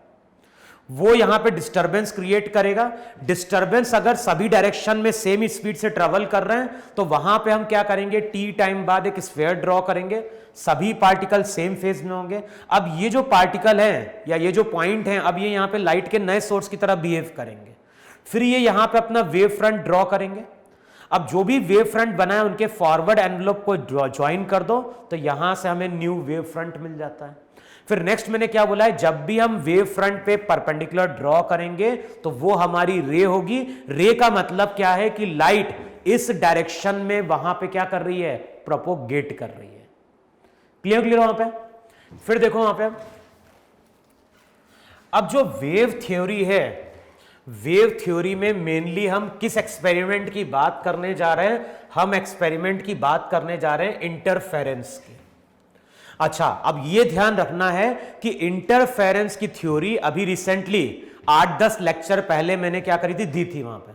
वो यहां पे डिस्टरबेंस क्रिएट करेगा। डिस्टरबेंस अगर सभी डायरेक्शन में सेम स्पीड से ट्रेवल कर रहे हैं तो वहां पे हम क्या करेंगे? टी टाइम बाद एक स्फीयर ड्रॉ करेंगे, सभी पार्टिकल सेम फेज में होंगे। अब ये जो पार्टिकल हैं या ये जो पॉइंट हैं, अब ये यहां पे लाइट के नए सोर्स की तरह बिहेव करेंगे। फिर ये यहां पे अपना वेव फ्रंट ड्रॉ करेंगे। अब जो भी वेव फ्रंट बना है उनके फॉरवर्ड एनवेलप को ज्वाइन कर दो, तो यहां से हमें न्यू वेव फ्रंट मिल जाता है। फिर नेक्स्ट मैंने क्या बोला है, जब भी हम वेव फ्रंट पे परपेंडिकुलर ड्रॉ करेंगे तो वो हमारी रे होगी। रे का मतलब क्या है कि लाइट इस डायरेक्शन में वहां पे क्या कर रही है, प्रोपोगेट कर रही है। क्लियर वहां पे। फिर देखो वहां पे, अब जो वेव थ्योरी है, वेव थ्योरी में मेनली हम किस एक्सपेरिमेंट की बात करने जा रहे हैं, हम एक्सपेरिमेंट की बात करने जा रहे हैं इंटरफेरेंस की। अच्छा, अब यह ध्यान रखना है कि इंटरफेरेंस की थ्योरी अभी रिसेंटली 8-10 लेक्चर पहले मैंने क्या करी थी, दी थी वहां पे।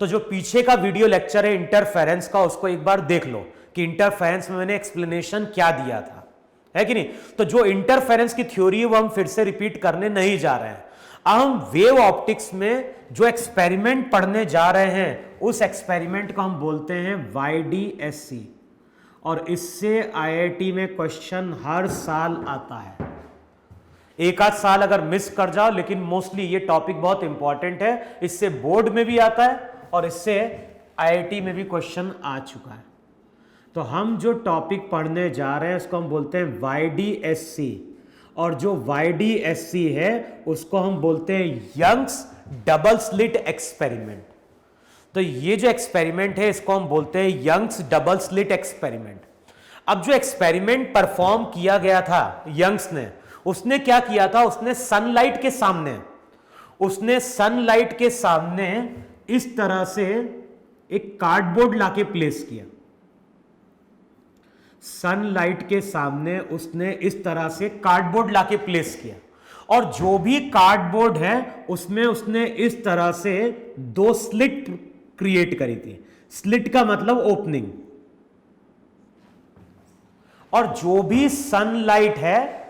तो जो पीछे का वीडियो लेक्चर है इंटरफेरेंस का, उसको एक बार देख लो कि इंटरफेरेंस में मैंने एक्सप्लेनेशन क्या दिया था, है कि नहीं। तो जो इंटरफेरेंस की थ्योरी है वो हम फिर से रिपीट करने नहीं जा रहे हैं। अब हम वेव ऑप्टिक्स में जो एक्सपेरिमेंट पढ़ने जा रहे हैं उस एक्सपेरिमेंट को हम बोलते हैं YDSC, और इससे IIT में क्वेश्चन हर साल आता है। एक आध साल अगर मिस कर जाओ, लेकिन मोस्टली ये टॉपिक बहुत इंपॉर्टेंट है, इससे बोर्ड में भी आता है और इससे IIT में भी क्वेश्चन आ चुका है। तो हम जो टॉपिक पढ़ने जा रहे हैं उसको हम बोलते हैं YDSC, और जो YDSC है उसको हम बोलते हैं यंग्स डबल स्लिट एक्सपेरिमेंट। तो ये जो एक्सपेरिमेंट है इसको हम बोलते हैं यंग्स डबल स्लिट एक्सपेरिमेंट। अब जो एक्सपेरिमेंट परफॉर्म किया गया था यंग्स ने, उसने क्या किया था, उसने सनलाइट के सामने इस तरह से एक कार्डबोर्ड लाके प्लेस किया। सनलाइट के सामने उसने इस तरह से कार्डबोर्ड लाके प्लेस किया, और जो भी कार्डबोर्ड है उसमें उसने इस तरह से 2 स्लिट क्रिएट करी थी। स्लिट का मतलब ओपनिंग। और जो भी सनलाइट है,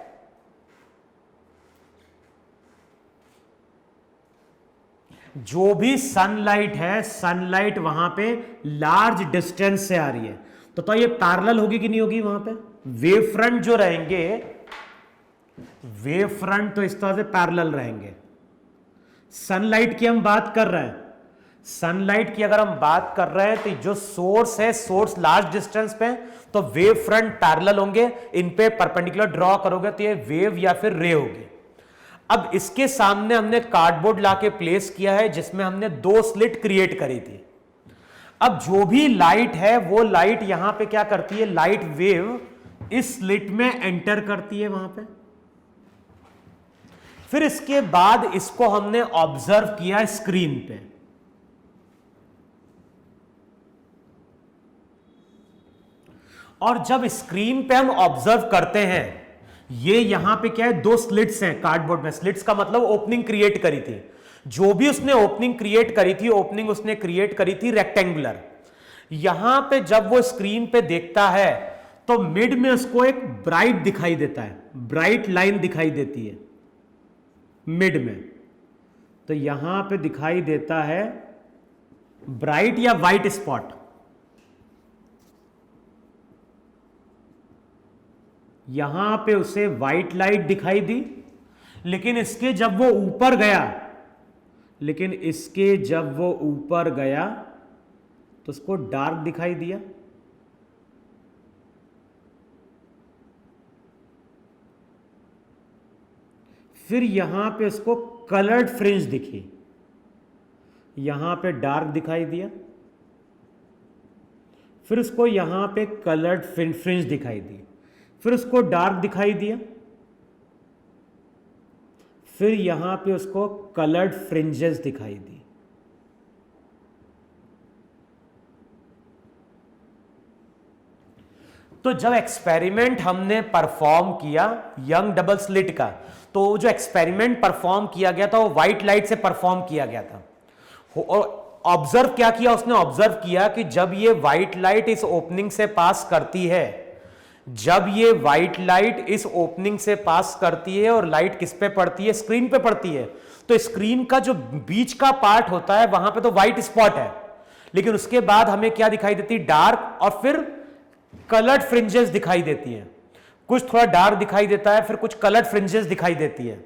सनलाइट वहां पे लार्ज डिस्टेंस से आ रही है, तो ये पैरेलल होगी कि नहीं होगी। वहां पे वेव फ्रंट जो रहेंगे, वेव फ्रंट तो इस तरह से पैरेलल रहेंगे। सनलाइट की हम बात कर रहे हैं, सनलाइट की अगर हम बात कर रहे हैं तो जो सोर्स है, सोर्स लार्ज डिस्टेंस पे, तो वेव फ्रंट पैरेलल होंगे। इन पे परपेंडिकुलर ड्रॉ करोगे तो ये वेव या फिर रे होगी। अब इसके सामने हमने कार्डबोर्ड लाके प्लेस किया है जिसमें हमने 2 स्लिट क्रिएट करी थी। अब जो भी लाइट है वो लाइट यहां पे क्या करती है, लाइट वेव इस स्लिट में एंटर करती है वहां पे। फिर इसके बाद इसको हमने ऑब्जर्व किया स्क्रीन पे। और जब स्क्रीन पे हम ऑब्जर्व करते हैं, ये यहां पे क्या है, 2 स्लिट्स हैं कार्डबोर्ड में। स्लिट्स का मतलब ओपनिंग क्रिएट करी थी। जो भी उसने ओपनिंग क्रिएट करी थी, ओपनिंग उसने क्रिएट करी थी रेक्टेंगुलर। यहां पे जब वो स्क्रीन पे देखता है तो मिड में उसको एक ब्राइट दिखाई देता है, ब्राइट लाइन दिखाई देती है मिड में। तो यहां पे दिखाई देता है ब्राइट या वाइट स्पॉट। यहां पे उसे व्हाइट लाइट दिखाई दी, लेकिन इसके जब वो ऊपर गया तो उसको डार्क दिखाई दिया। फिर यहां पे उसको कलर्ड फ्रिंज दिखी, यहां पे डार्क दिखाई दिया। फिर उसको यहां पे कलर्ड फ्रिंज दिखाई दी, फिर उसको डार्क दिखाई दिया। फिर यहां पे उसको कलर्ड फ्रिंजेस दिखाई दी। तो जब एक्सपेरिमेंट हमने परफॉर्म किया यंग डबल स्लिट का, तो जो एक्सपेरिमेंट परफॉर्म किया गया था वो व्हाइट लाइट से परफॉर्म किया गया था। और ऑब्जर्व क्या किया उसने, ऑब्जर्व किया कि जब ये व्हाइट लाइट इस ओपनिंग से पास करती है, जब ये व्हाइट लाइट इस ओपनिंग से पास करती है और लाइट किस पे पड़ती है, स्क्रीन पे पड़ती है, तो स्क्रीन का जो बीच का पार्ट होता है वहां पे तो व्हाइट स्पॉट है, लेकिन उसके बाद हमें क्या दिखाई देती है, डार्क, और फिर कलर्ड फ्रिंजेस दिखाई देती है। कुछ थोड़ा डार्क दिखाई देता है, फिर कुछ कलर्ड फ्रिंजेस दिखाई देती है।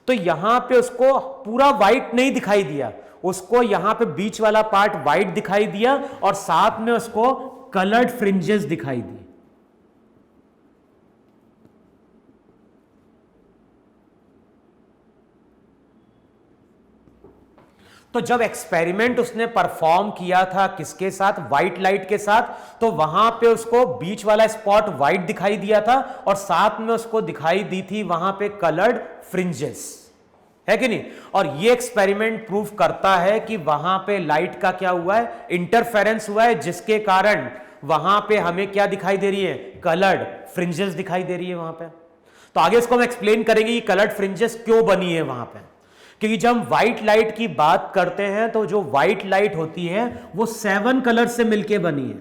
तो यहां पे उसको पूरा व्हाइट नहीं दिखाई दिया, उसको यहां पे बीच वाला पार्ट व्हाइट दिखाई दिया और साथ में उसको कलर्ड फ्रिंजेस दिखाई दी। तो जब एक्सपेरिमेंट उसने परफॉर्म किया था किसके साथ, व्हाइट लाइट के साथ, तो वहां पे उसको बीच वाला स्पॉट व्हाइट दिखाई दिया था और साथ में उसको दिखाई दी थी वहां पे कलर्ड फ्रिंजेस, है कि नहीं। और ये एक्सपेरिमेंट प्रूव करता है कि वहां पे लाइट का क्या हुआ है, इंटरफेरेंस हुआ है, जिसके कारण वहां पे हमें क्या दिखाई दे रही है, कलर्ड फ्रिंजेस दिखाई दे रही है वहां पे। तो आगे इसको हम एक्सप्लेन करेंगे कि कलर्ड फ्रिंजेस क्यों बनी है वहां पे। क्योंकि जब हम व्हाइट लाइट की बात करते हैं तो जो व्हाइट लाइट होती है वो 7 कलर से मिलके बनी है।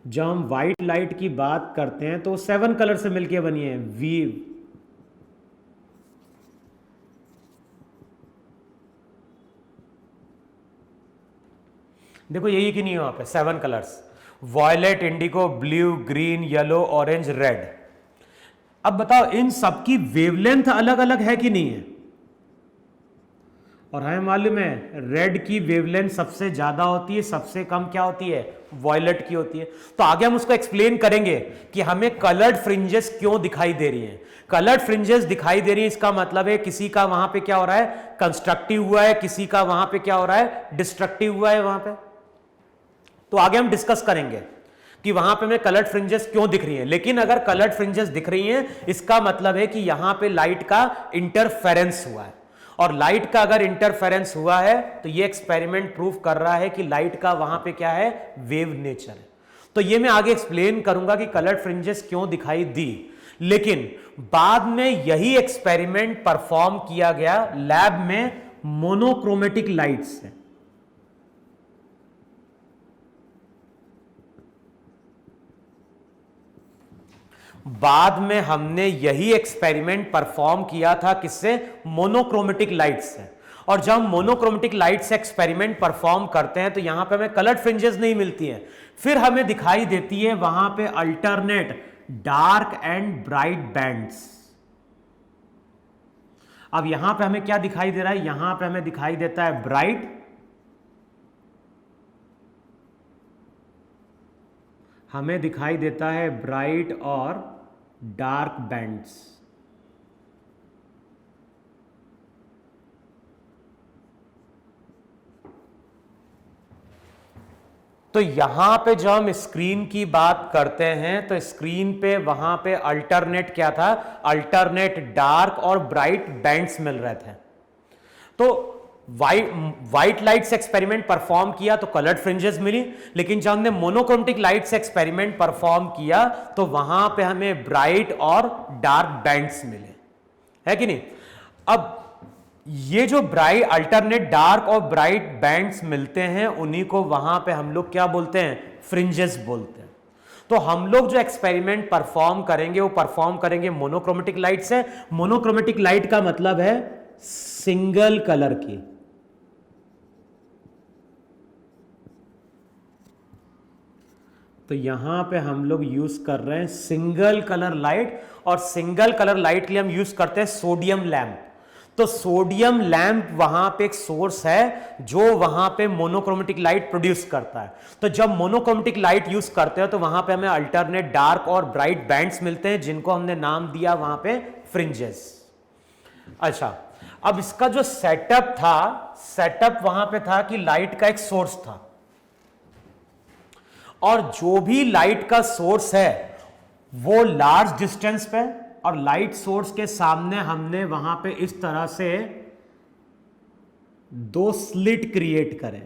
जब हम व्हाइट लाइट की बात करते हैं तो 7 कलर से मिलके बनी है। वीव, देखो यही कि नहीं वहां पे 7 colours, violet, indigo, blue, green, yellow, orange, red. अब बताओ इन सबकी वेवलेंथ अलग अलग है कि नहीं है। और हमें मालूम है रेड की वेवलेंथ सबसे ज्यादा होती है, सबसे कम क्या होती है, वॉयलेट की होती है। तो आगे हम उसको एक्सप्लेन करेंगे कि हमें कलर्ड फ्रिंजेस क्यों दिखाई दे रही हैं। कलर्ड फ्रिंजेस दिखाई दे रही है इसका मतलब है किसी का वहां पे क्या हो रहा है, कंस्ट्रक्टिव हुआ है, किसी का वहां पे क्या हो रहा है, डिस्ट्रक्टिव हुआ है वहां पे। तो आगे हम डिस्कस करेंगे कि वहां पे हमें कलर्ड फ्रिंजेस क्यों दिख रही हैं। लेकिन अगर कलर्ड फ्रिंजेस दिख रही हैं इसका मतलब है कि यहां पे लाइट का इंटरफेरेंस हुआ है, और लाइट का अगर इंटरफेरेंस हुआ है तो ये एक्सपेरिमेंट प्रूव कर रहा है कि लाइट का वहां पे क्या है, वेव नेचर है। तो ये मैं आगे एक्सप्लेन करूंगा कि कलर्ड फ्रिंजेस क्यों दिखाई दी। लेकिन बाद में यही एक्सपेरिमेंट परफॉर्म किया गया लैब में मोनोक्रोमेटिक लाइट से। बाद में हमने यही एक्सपेरिमेंट परफॉर्म किया था किससे, मोनोक्रोमेटिक लाइट से। और जब हम मोनोक्रोमेटिक लाइट से एक्सपेरिमेंट परफॉर्म करते हैं तो यहां पे हमें कलर्ड फ्रिंजेस नहीं मिलती हैं, फिर हमें दिखाई देती है वहां पे alternate dark and bright bands. अब यहां पे हमें क्या दिखाई दे रहा है, यहां पे हमें दिखाई देता है ब्राइट, हमें दिखाई देता है ब्राइट और डार्क बैंड्स। तो यहां पे जब हम स्क्रीन की बात करते हैं तो स्क्रीन पे वहां पे अल्टरनेट क्या था, अल्टरनेट डार्क और ब्राइट बैंड्स मिल रहे थे। तो व्हाइट लाइट से एक्सपेरिमेंट परफॉर्म किया तो कलर्ड फ्रिंजेस मिली, लेकिन जब हमने मोनोक्रोमेटिक लाइट से एक्सपेरिमेंट परफॉर्म किया तो वहां पे हमें ब्राइट और डार्क बैंड्स मिले, है कि नहीं। अब ये जो ब्राइट अल्टरनेट डार्क और ब्राइट बैंड्स मिलते हैं उन्हीं को वहां पे हम लोग क्या बोलते हैं, फ्रिंजेस बोलते हैं। तो हम लोग जो एक्सपेरिमेंट परफॉर्म करेंगे वो परफॉर्म करेंगे मोनोक्रोमेटिक लाइट से। मोनोक्रोमेटिक लाइट का मतलब है सिंगल कलर की। तो यहां पे हम लोग यूज कर रहे हैं सिंगल कलर लाइट, और सिंगल कलर लाइट के लिए हम यूज करते हैं सोडियम लैंप। तो सोडियम लैंप वहां पे एक सोर्स है जो वहां पे मोनोक्रोमेटिक लाइट प्रोड्यूस करता है। तो जब मोनोक्रोमेटिक लाइट यूज करते हैं तो वहां पे हमें अल्टरनेट डार्क और ब्राइट बैंड्स मिलते हैं जिनको हमने नाम दिया वहां पे फ्रिंजेस। अच्छा, अब इसका जो सेटअप था, सेटअप वहां पे था कि लाइट का एक सोर्स था, और जो भी लाइट का सोर्स है वो लार्ज डिस्टेंस पे, और लाइट सोर्स के सामने हमने वहां पे इस तरह से 2 स्लिट क्रिएट करे।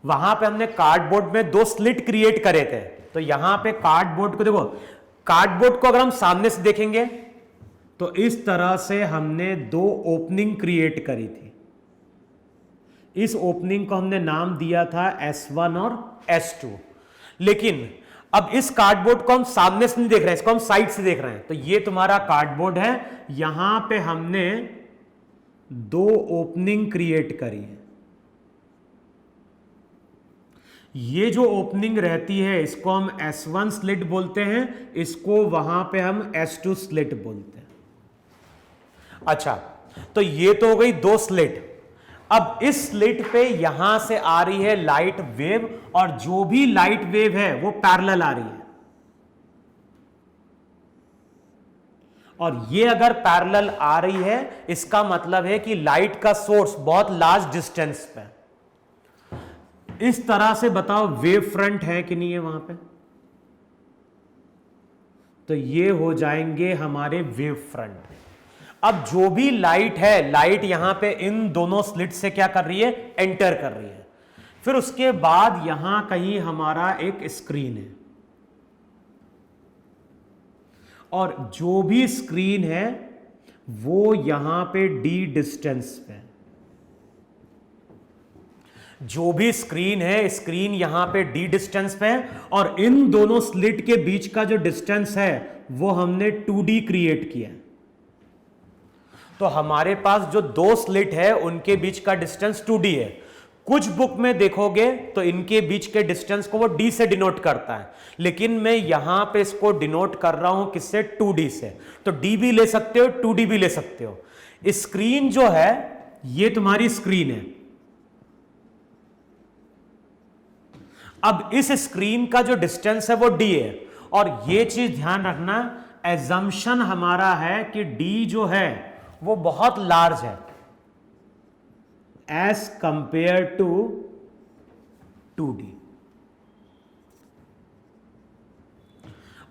वहां पे हमने कार्डबोर्ड में 2 स्लिट क्रिएट करे थे। तो यहां पे कार्डबोर्ड को देखो, कार्डबोर्ड को अगर हम सामने से देखेंगे तो इस तरह से हमने 2 ओपनिंग क्रिएट करी थी। इस ओपनिंग को हमने नाम दिया था S1 और S2। लेकिन अब इस कार्डबोर्ड को हम सामने से नहीं देख रहे हैं, इसको हम साइड से देख रहे हैं। तो ये तुम्हारा कार्डबोर्ड है, यहां पे हमने 2 ओपनिंग क्रिएट करी है। ये जो ओपनिंग रहती है इसको हम S1 स्लिट बोलते हैं, इसको वहां पे हम S2 स्लिट बोलते हैं। अच्छा, तो ये तो हो गई दो स्लिट। अब इस स्लिट पे यहां से आ रही है लाइट वेव, और जो भी लाइट वेव है वो पैरेलल आ रही है, और ये अगर पैरेलल आ रही है इसका मतलब है कि लाइट का सोर्स बहुत लार्ज डिस्टेंस पे। इस तरह से बताओ वेव फ्रंट है कि नहीं है वहां पे, तो ये हो जाएंगे हमारे वेव फ्रंट। अब जो भी लाइट है, लाइट यहां पे इन दोनों स्लिट से क्या कर रही है, एंटर कर रही है। फिर उसके बाद यहां कहीं हमारा एक स्क्रीन है, और जो भी स्क्रीन है वो यहां पे डी डिस्टेंस पे, जो भी स्क्रीन है, स्क्रीन यहां पे डी डिस्टेंस पे है, और इन दोनों स्लिट के बीच का जो डिस्टेंस है वो हमने 2D क्रिएट किया। तो हमारे पास जो दो स्लिट है उनके बीच का डिस्टेंस 2D है। कुछ बुक में देखोगे तो इनके बीच के डिस्टेंस को वो D से डिनोट करता है, लेकिन मैं यहां पे इसको डिनोट कर रहा हूं किससे, 2D से। तो D भी ले सकते हो, 2D भी ले सकते हो। स्क्रीन जो है ये तुम्हारी स्क्रीन है। अब इस स्क्रीन का जो डिस्टेंस है वो D है, और ये चीज ध्यान रखना, एजम्पशन हमारा है कि D जो है वो बहुत लार्ज है एज कंपेयर टू 2D।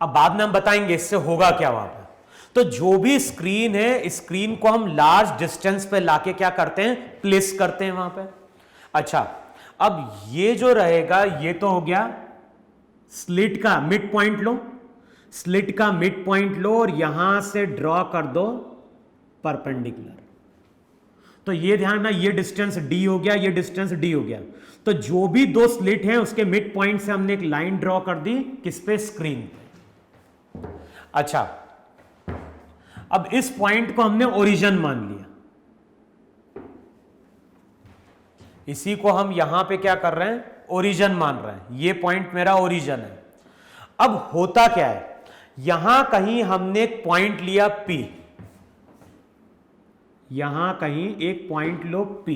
अब बाद में हम बताएंगे इससे होगा क्या वहां पर। तो जो भी स्क्रीन है, स्क्रीन को हम लार्ज डिस्टेंस पे लाके क्या करते हैं, प्लेस करते हैं वहां पे। अच्छा, अब ये जो रहेगा ये तो हो गया स्लिट का मिड पॉइंट लो, स्लिट का मिड पॉइंट लो और यहां से ड्रॉ कर दो परपेंडिकुलर। तो ये ध्यान रखना, ये डिस्टेंस d हो गया, ये डिस्टेंस d हो गया। तो जो भी दो स्लिट हैं उसके मिड पॉइंट से हमने एक लाइन ड्रॉ कर दी, किस पे, स्क्रीन पे। अच्छा, अब इस पॉइंट को हमने ओरिजिन मान लिया, इसी को हम यहां पे क्या कर रहे हैं, ओरिजिन मान रहे हैं। ये पॉइंट मेरा ओरिजिन है। अब होता क्या है, यहां कहीं हमने एक पॉइंट लिया P, यहां कहीं एक पॉइंट लो P।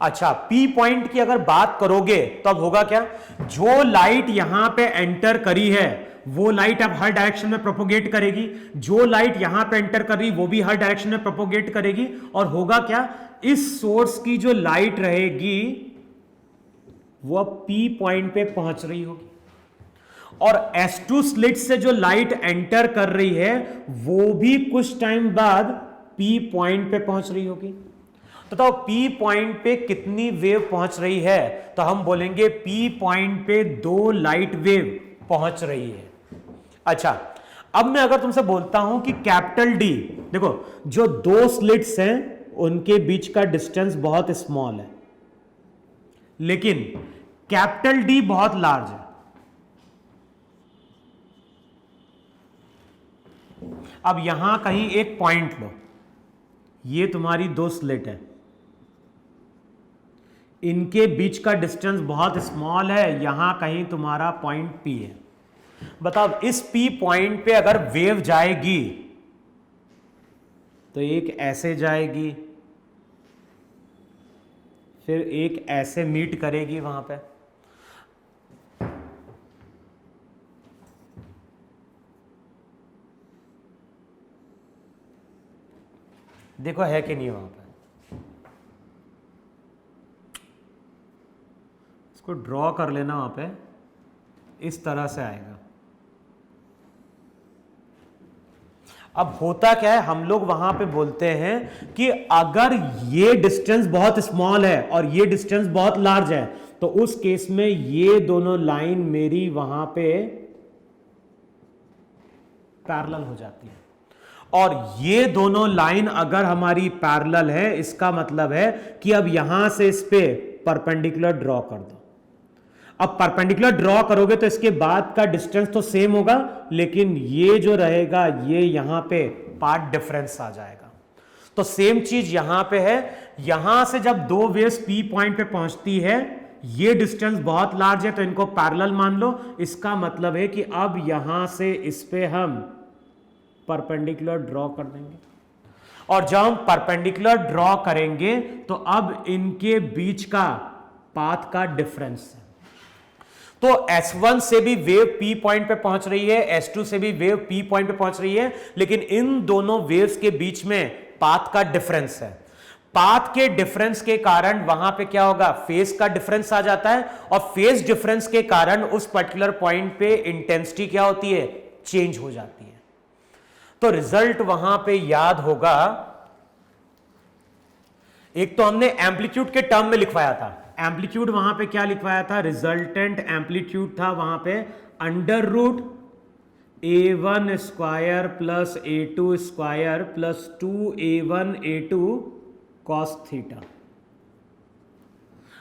अच्छा, P पॉइंट की अगर बात करोगे तो अब होगा क्या, जो लाइट यहां पे एंटर करी है वो लाइट अब हर डायरेक्शन में प्रोपोगेट करेगी, जो लाइट यहां पे एंटर कर रही वो भी हर डायरेक्शन में प्रोपोगेट करेगी। और होगा क्या, इस सोर्स की जो लाइट रहेगी वो अब P पॉइंट पे पहुंच रही होगी, और S2 स्लिट से जो लाइट एंटर कर रही है वो भी कुछ टाइम बाद P पॉइंट पे पहुंच रही होगी। तो P पॉइंट पे कितनी वेव पहुंच रही है, तो हम बोलेंगे P पॉइंट पे दो लाइट वेव पहुंच रही है। अच्छा, अब मैं अगर तुमसे बोलता हूं कि कैपिटल D, देखो जो दो स्लिट्स हैं उनके बीच का डिस्टेंस बहुत स्मॉल है, लेकिन कैपिटल D बहुत लार्ज है। अब यहां कहीं एक पॉइंट लो, ये तुम्हारी दो स्लिट है, इनके बीच का डिस्टेंस बहुत स्मॉल है, यहां कहीं तुम्हारा पॉइंट P है। बताओ इस P पॉइंट पे अगर वेव जाएगी तो एक ऐसे जाएगी, फिर एक ऐसे मीट करेगी वहां पे। देखो है कि नहीं वहां पे, इसको ड्रॉ कर लेना वहां पे, इस तरह से आएगा। अब होता क्या है, हम लोग वहां पे बोलते हैं कि अगर ये डिस्टेंस बहुत स्मॉल है और ये डिस्टेंस बहुत लार्ज है, तो उस केस में ये दोनों लाइन मेरी वहां पे पैरेलल हो जाती है। और ये दोनों लाइन अगर हमारी पैरेलल है, इसका मतलब है कि अब यहां से इस पे परपेंडिकुलर ड्रॉ कर दो। अब परपेंडिकुलर ड्रॉ करोगे तो इसके बाद का डिस्टेंस तो सेम होगा, लेकिन ये जो रहेगा ये यहां पे पार्ट डिफरेंस आ जाएगा। तो सेम चीज यहां पे है, यहां से जब दो वेव्स P पॉइंट पे पहुंचती है, ये डिस्टेंस बहुत लार्ज है तो इनको पैरेलल मान लो। इसका मतलब है कि अब यहां से इस पे हम परपेंडिकुलर ड्रॉ कर देंगे। और जब हम परपेंडिकुलर ड्रॉ करेंगे तो अब इनके बीच का पाथ का डिफरेंस है। तो S1 से भी वेव P पॉइंट पे पहुंच रही है, S2 से भी वेव P पॉइंट पे पहुंच रही है, लेकिन इन दोनों वेव्स के बीच में पाथ का डिफरेंस है। पाथ के डिफरेंस के कारण वहां पे क्या होगा, फेज का डिफरेंस आ जाता है, और फेज डिफरेंस के कारण उस पर्टिकुलर पॉइंट पे इंटेंसिटी क्या होती है, चेंज हो जाती है। तो रिजल्ट वहां पे याद होगा, एक तो हमने एम्पलीट्यूड के टर्म में लिखवाया था, एम्पलीट्यूड वहां पे क्या लिखवाया था, रिजल्टेंट एम्पलीट्यूड था वहां पे under root A1 square plus A2 square plus 2A1 A2 cos theta.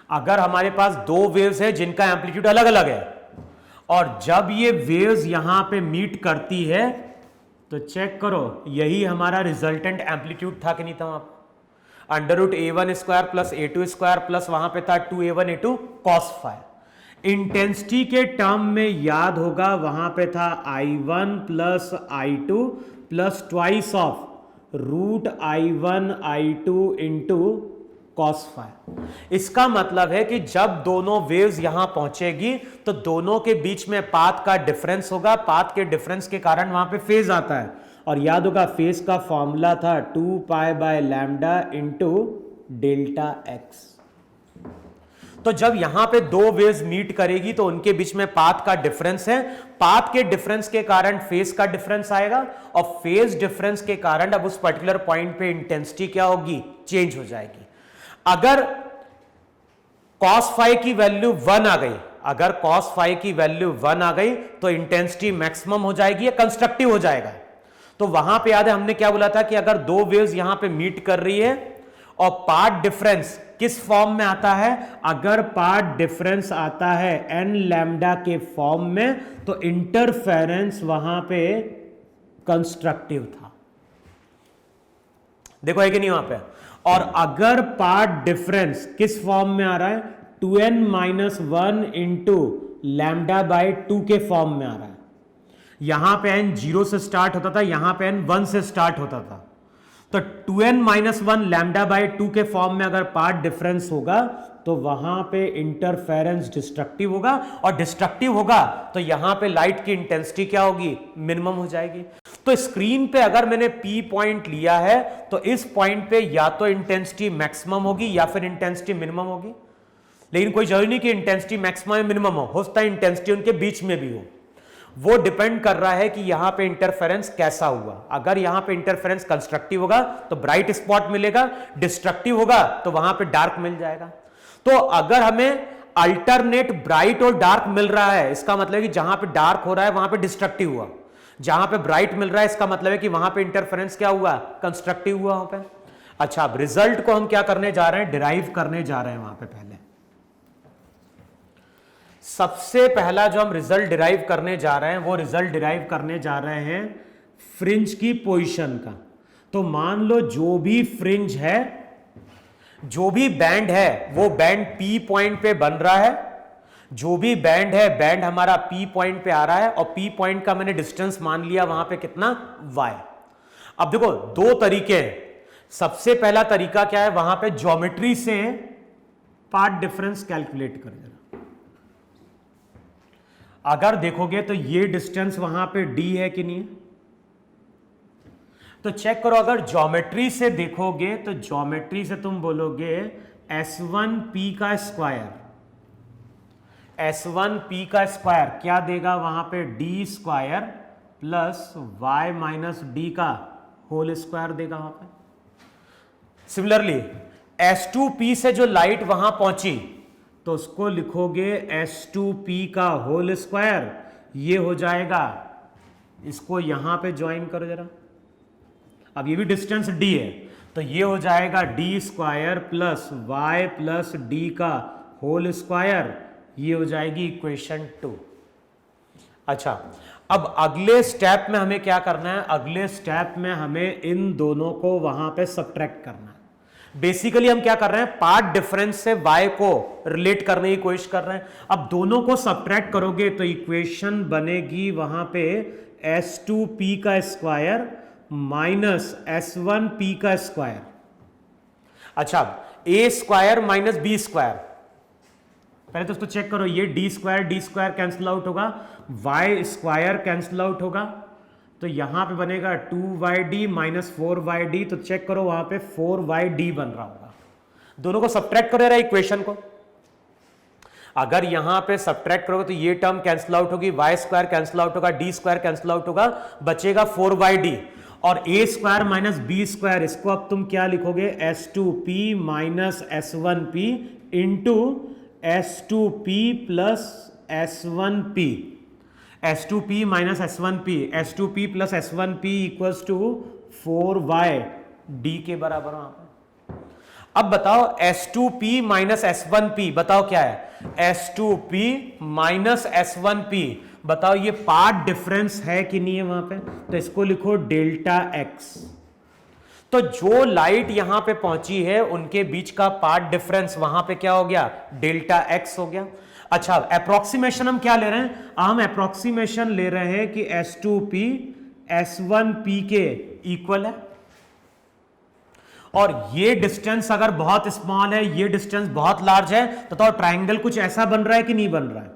अगर हमारे पास दो वेव्स है जिनका एम्पलीट्यूड अलग अलग है, और जब ये वेव्स यहां पे मीट करती है तो चेक करो, यही हमारा रिजल्टेंट एम्पलीट्यूड था कि नहीं था वहां पर, under root A1 square plus A2 square plus वहां पे था 2A1 A2 cos phi. Intensity के टर्म में याद होगा वहां पे था I1 प्लस I2 प्लस twice of root I1 I2 into cos phi. इसका मतलब है कि जब दोनों वेव्स यहां पहुंचेगी तो दोनों के बीच में पाथ का डिफरेंस होगा, पाथ के डिफरेंस के कारण वहां पे फेज आता है, और याद होगा फेज का फॉर्मूला था 2 pi by lambda into delta x. तो जब यहां पे दो वेव्स मीट करेगी तो उनके बीच में पाथ का डिफरेंस है, पाथ के डिफरेंस के कारण फेज का डिफरेंस आएगा, और फेज डिफरेंस के कारण अब उस पर्टिकुलर पॉइंट पे इंटेंसिटी क्या होगी, चेंज हो जाएगी। अगर cos फाई की वैल्यू 1 आ गई, अगर cos फाई की वैल्यू 1 आ गई तो इंटेंसिटी मैक्सिमम हो जाएगी या कंस्ट्रक्टिव हो जाएगा। तो वहां पे याद है हमने क्या बोला था कि अगर दो वेव्स यहां पे मीट कर रही है और पाथ डिफरेंस किस फॉर्म में आता है, अगर पाथ डिफरेंस आता है n लैम्डा के फॉर्म में तो इंटरफेरेंस वहां पे कंस्ट्रक्टिव था। देखो है कि नहीं वहां पे, और अगर पाथ डिफरेंस किस फॉर्म में आ रहा है, 2n minus 1 into lambda by 2 के फॉर्म में आ रहा है। यहां पे n 0 से स्टार्ट होता था, यहां पे n 1 से स्टार्ट होता था, तो 2n माइनस 1 लैम्डा बाई 2 के फॉर्म में अगर पाथ डिफरेंस होगा तो वहां पे इंटरफेरेंस डिस्ट्रक्टिव होगा, और डिस्ट्रक्टिव होगा तो यहां पे लाइट की इंटेंसिटी क्या होगी, मिनिमम हो जाएगी। तो स्क्रीन पे अगर मैंने P पॉइंट लिया है तो इस पॉइंट पे या तो इंटेंसिटी मैक्सिमम होगी या फिर इंटेंसिटी मिनिमम होगी, लेकिन कोई जरूरी नहीं कि इंटेंसिटी मैक्सिमम या मिनिमम हो सकता है इंटेंसिटी उनके बीच में भी हो। वो डिपेंड कर रहा है कि यहां पे इंटरफेरेंस कैसा हुआ। अगर यहां पे इंटरफेरेंस कंस्ट्रक्टिव होगा तो ब्राइट स्पॉट मिलेगा, डिस्ट्रक्टिव होगा तो वहां पे डार्क मिल जाएगा। तो अगर हमें अल्टरनेट ब्राइट और डार्क मिल रहा है, इसका मतलब है कि जहां पे डार्क हो रहा है वहां पे डिस्ट्रक्टिव हुआ, जहां पे ब्राइट मिल रहा है इसका मतलब है कि वहां पे इंटरफेरेंस क्या हुआ, कंस्ट्रक्टिव हुआ वहां पे। अच्छा, अब रिजल्ट को हम क्या करने जा रहे हैं, डिराइव करने जा रहे हैं। वहां पे पहले सबसे पहला जो हम रिजल्ट डिराइव करने जा रहे हैं वो रिजल्ट डिराइव करने जा रहे हैं फ्रिंज की पोजीशन का। तो मान लो जो भी फ्रिंज है, जो भी बैंड है वो बैंड P पॉइंट पे बन रहा है, जो भी बैंड है बैंड हमारा P पॉइंट पे आ रहा है, और P पॉइंट का मैंने डिस्टेंस मान लिया वहां पे कितना, y। अब देखो दो तरीके हैं। सबसे पहला तरीका क्या है, वहां पे ज्योमेट्री से पाथ डिफरेंस कैलकुलेट कर देना। अगर देखोगे तो ये डिस्टेंस वहां पे d है कि नहीं, तो चेक करो। अगर ज्योमेट्री से देखोगे तो ज्योमेट्री से तुम बोलोगे S1P का स्क्वायर, S1P का स्क्वायर क्या देगा वहां पे, d square plus y minus D का होल स्क्वायर देगा वहां पे। सिमिलरली S2P से जो लाइट वहां पहुंची तो उसको लिखोगे S2P का होल स्क्वायर, ये हो जाएगा, इसको यहां पे ज्वाइन करो जरा। अब ये भी डिस्टेंस d है तो ये हो जाएगा d square plus y plus D का होल स्क्वायर, ये हो जाएगी इक्वेशन 2। अच्छा, अब अगले स्टेप में हमें क्या करना है, अगले स्टेप में हमें इन दोनों को वहां पे सब्ट्रैक्ट करना है। बेसिकली हम क्या कर रहे हैं, पाथ डिफरेंस से y को रिलेट करने की कोशिश कर रहे हैं। अब दोनों को सब्ट्रैक्ट करोगे तो इक्वेशन बनेगी वहां पे S2P का स्क्वायर माइनस S1P का स्क्वायर। अच्छा, a square minus B square, पहले तो उसको चेक करो, ये डी स्क्वायर कैंसिल आउट होगा, वाई स्क्वायर कैंसिल आउट होगा, तो यहां पे बनेगा 2yd माइनस 4yd, तो चेक करो वहां पे 4yd बन रहा होगा। दोनों को सब्ट्रैक्ट करो यार इक्वेशन को, अगर यहां पे सब्ट्रैक्ट करोगे तो ये टर्म कैंसिल आउट होगी, वाई स्क्वायर कैंसिल आउट होगा, डी स्क्वायर कैंसिल आउट होगा, बचेगा 4yd, और A square minus B square, इसको अब तुम क्या लिखोगे, S2p minus S1p into S2p plus S1p, S2p minus S1p, S2p plus S1p equals to 4yd के बराबर वहां पर। अब बताओ S2p माइनस S1p, बताओ क्या है, S2p माइनस S1p, बताओ ये पार्ट डिफरेंस है कि नहीं है वहां पे, तो इसको लिखो डेल्टा x। तो जो लाइट यहां पे पहुंची है उनके बीच का पार्ट डिफरेंस वहां पे क्या हो गया, डेल्टा x हो गया। अच्छा, अप्रोक्सीमेशन हम क्या ले रहे हैं, हम अप्रोक्सीमेशन ले रहे हैं कि S2p S1p के इक्वल है, और ये डिस्टेंस अगर बहुत स्मॉल है, ये डिस्टेंस बहुत लार्ज है, तो ट्रायंगल कुछ ऐसा बन रहा है कि नहीं बन रहा है।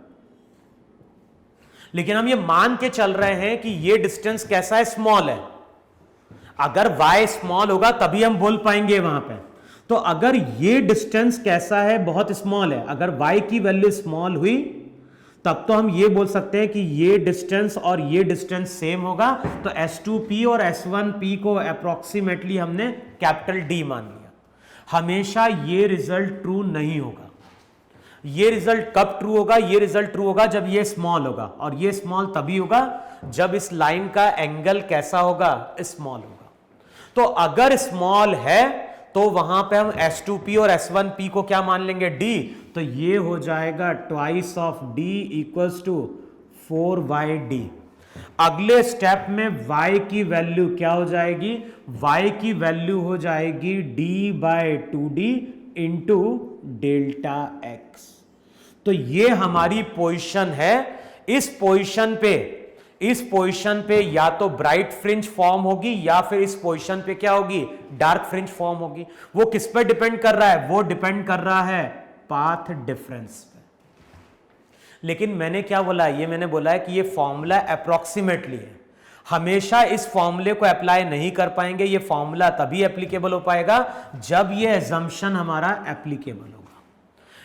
लेकिन हम ये मान के चल रहे हैं कि ये डिस्टेंस कैसा है, स्मॉल है। अगर y स्मॉल होगा तभी हम बोल पाएंगे वहां पे। तो अगर ये डिस्टेंस कैसा है, बहुत स्मॉल है, अगर y की वैल्यू स्मॉल हुई तब तो हम ये बोल सकते हैं कि ये डिस्टेंस और ये डिस्टेंस सेम होगा। तो S2p और S1p को अप्रोक्सीमेटली हमने कैपिटल D मान लिया। हमेशा ये रिजल्ट ट्रू नहीं होगा। ये रिजल्ट कब ट्रू होगा, ये रिजल्ट ट्रू होगा जब ये स्मॉल होगा, और ये स्मॉल तभी होगा जब इस लाइन का एंगल कैसा होगा, स्मॉल होगा। तो अगर स्मॉल है तो वहां पे हम S2p और S1p को क्या मान लेंगे, D, तो ये हो जाएगा twice of D equals to 4yd। अगले स्टेप में y की वैल्यू क्या हो जाएगी, y की वैल्यू हो जाएगी d/2d इंटू डेल्टा x। तो ये हमारी पोजीशन है। इस पोजीशन पे या तो ब्राइट फ्रिंज फॉर्म होगी या फिर इस पोजीशन पे क्या होगी, डार्क फ्रिंज फॉर्म होगी। वो किस पे डिपेंड कर रहा है, वो डिपेंड कर रहा है पाथ डिफरेंस पे। लेकिन मैंने क्या बोला, ये मैंने बोला है कि ये फॉर्मूला अप्रोक्सीमेटली है। हमेशा इस फॉर्मूले को अप्लाई नहीं कर पाएंगे। ये फॉर्मूला तभी एप्लीकेबल हो पाएगा जब ये एजम्पशन हमारा एप्लीकेबल होगा।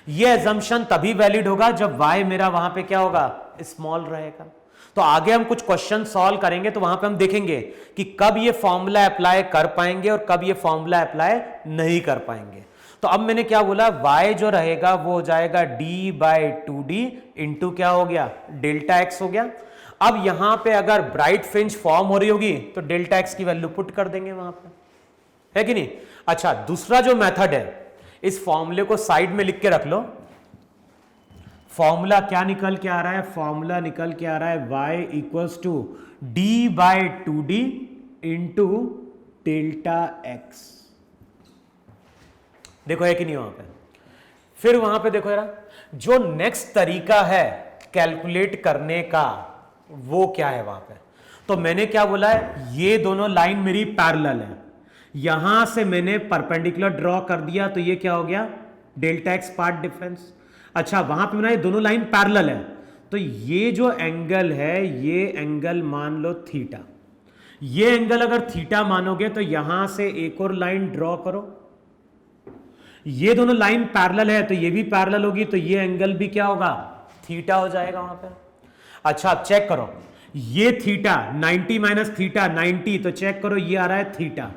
ये एजम्पशन तभी वैलिड होगा जब y मेरा वहां पे क्या होगा, स्मॉल रहेगा। तो आगे हम कुछ क्वेश्चन सॉल्व करेंगे तो वहां पे हम देखेंगे कि कब ये फॉर्मूला अप्लाई कर पाएंगे और कब ये फॉर्मूला अप्लाई नहीं कर पाएंगे। तो अब मैंने क्या बोला, y जो रहेगा वो हो जाएगा d/2d इंटू क्या हो गया, डेल्टा x हो गया। अब यहां पे अगर ब्राइट फ्रिंज फॉर्म हो रही होगी तो डेल्टा x की वैल्यू पुट कर देंगे वहां पे, है कि नहीं। अच्छा, दूसरा जो मेथड है, इस फॉर्मूले को साइड में लिख के रख लो। फॉर्मूला क्या निकल के आ रहा है, फॉर्मूला निकल के आ रहा है y equals to d/2d into delta x। देखो है कि नहीं वहां पे। फिर वहां पे देखो यार, जो नेक्स्ट तरीका है कैलकुलेट करने का वो क्या है वहां पे। तो मैंने क्या बोला है, ये दोनों लाइन मेरी पैरेलल है, यहां से मैंने परपेंडिकुलर ड्रॉ कर दिया तो ये क्या हो गया, डेल्टा x पार्ट डिफरेंस। अच्छा, वहां पे मेरा ये दोनों लाइन पैरेलल है, तो ये जो एंगल है ये एंगल मान लो थीटा। ये एंगल अगर थीटा मानोगे तो यहां से एक और लाइन ड्रॉ करो। ये दोनों लाइन पैरेलल है तो ये भी पैरेलल होगी, तो ये एंगल भी क्या होगा, थीटा हो जाएगा वहां पे। अच्छा, अब चेक करो, ये थीटा 90 माइनस थीटा 90, तो चेक करो ये आ रहा है थीटा,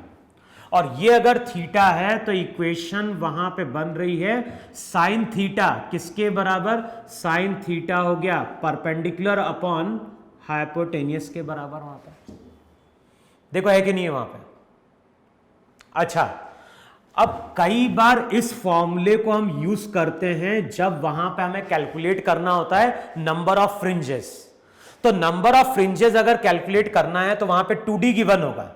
और ये अगर थीटा है तो इक्वेशन वहां पे बन रही है साइन थीटा किसके बराबर, साइन थीटा हो गया परपेंडिकुलर अपॉन हाइपोटेनियस के बराबर वहां पे। देखो है कि नहीं है वहां पे। अच्छा, अब कई बार इस फॉर्मूले को हम यूज करते हैं जब वहां पे हमें कैलकुलेट करना होता है नंबर ऑफ फ्रिंजेस। तो नंबर ऑफ फ्रिंजेस अगर कैलकुलेट करना है तो वहां पे 2d गिवन होगा।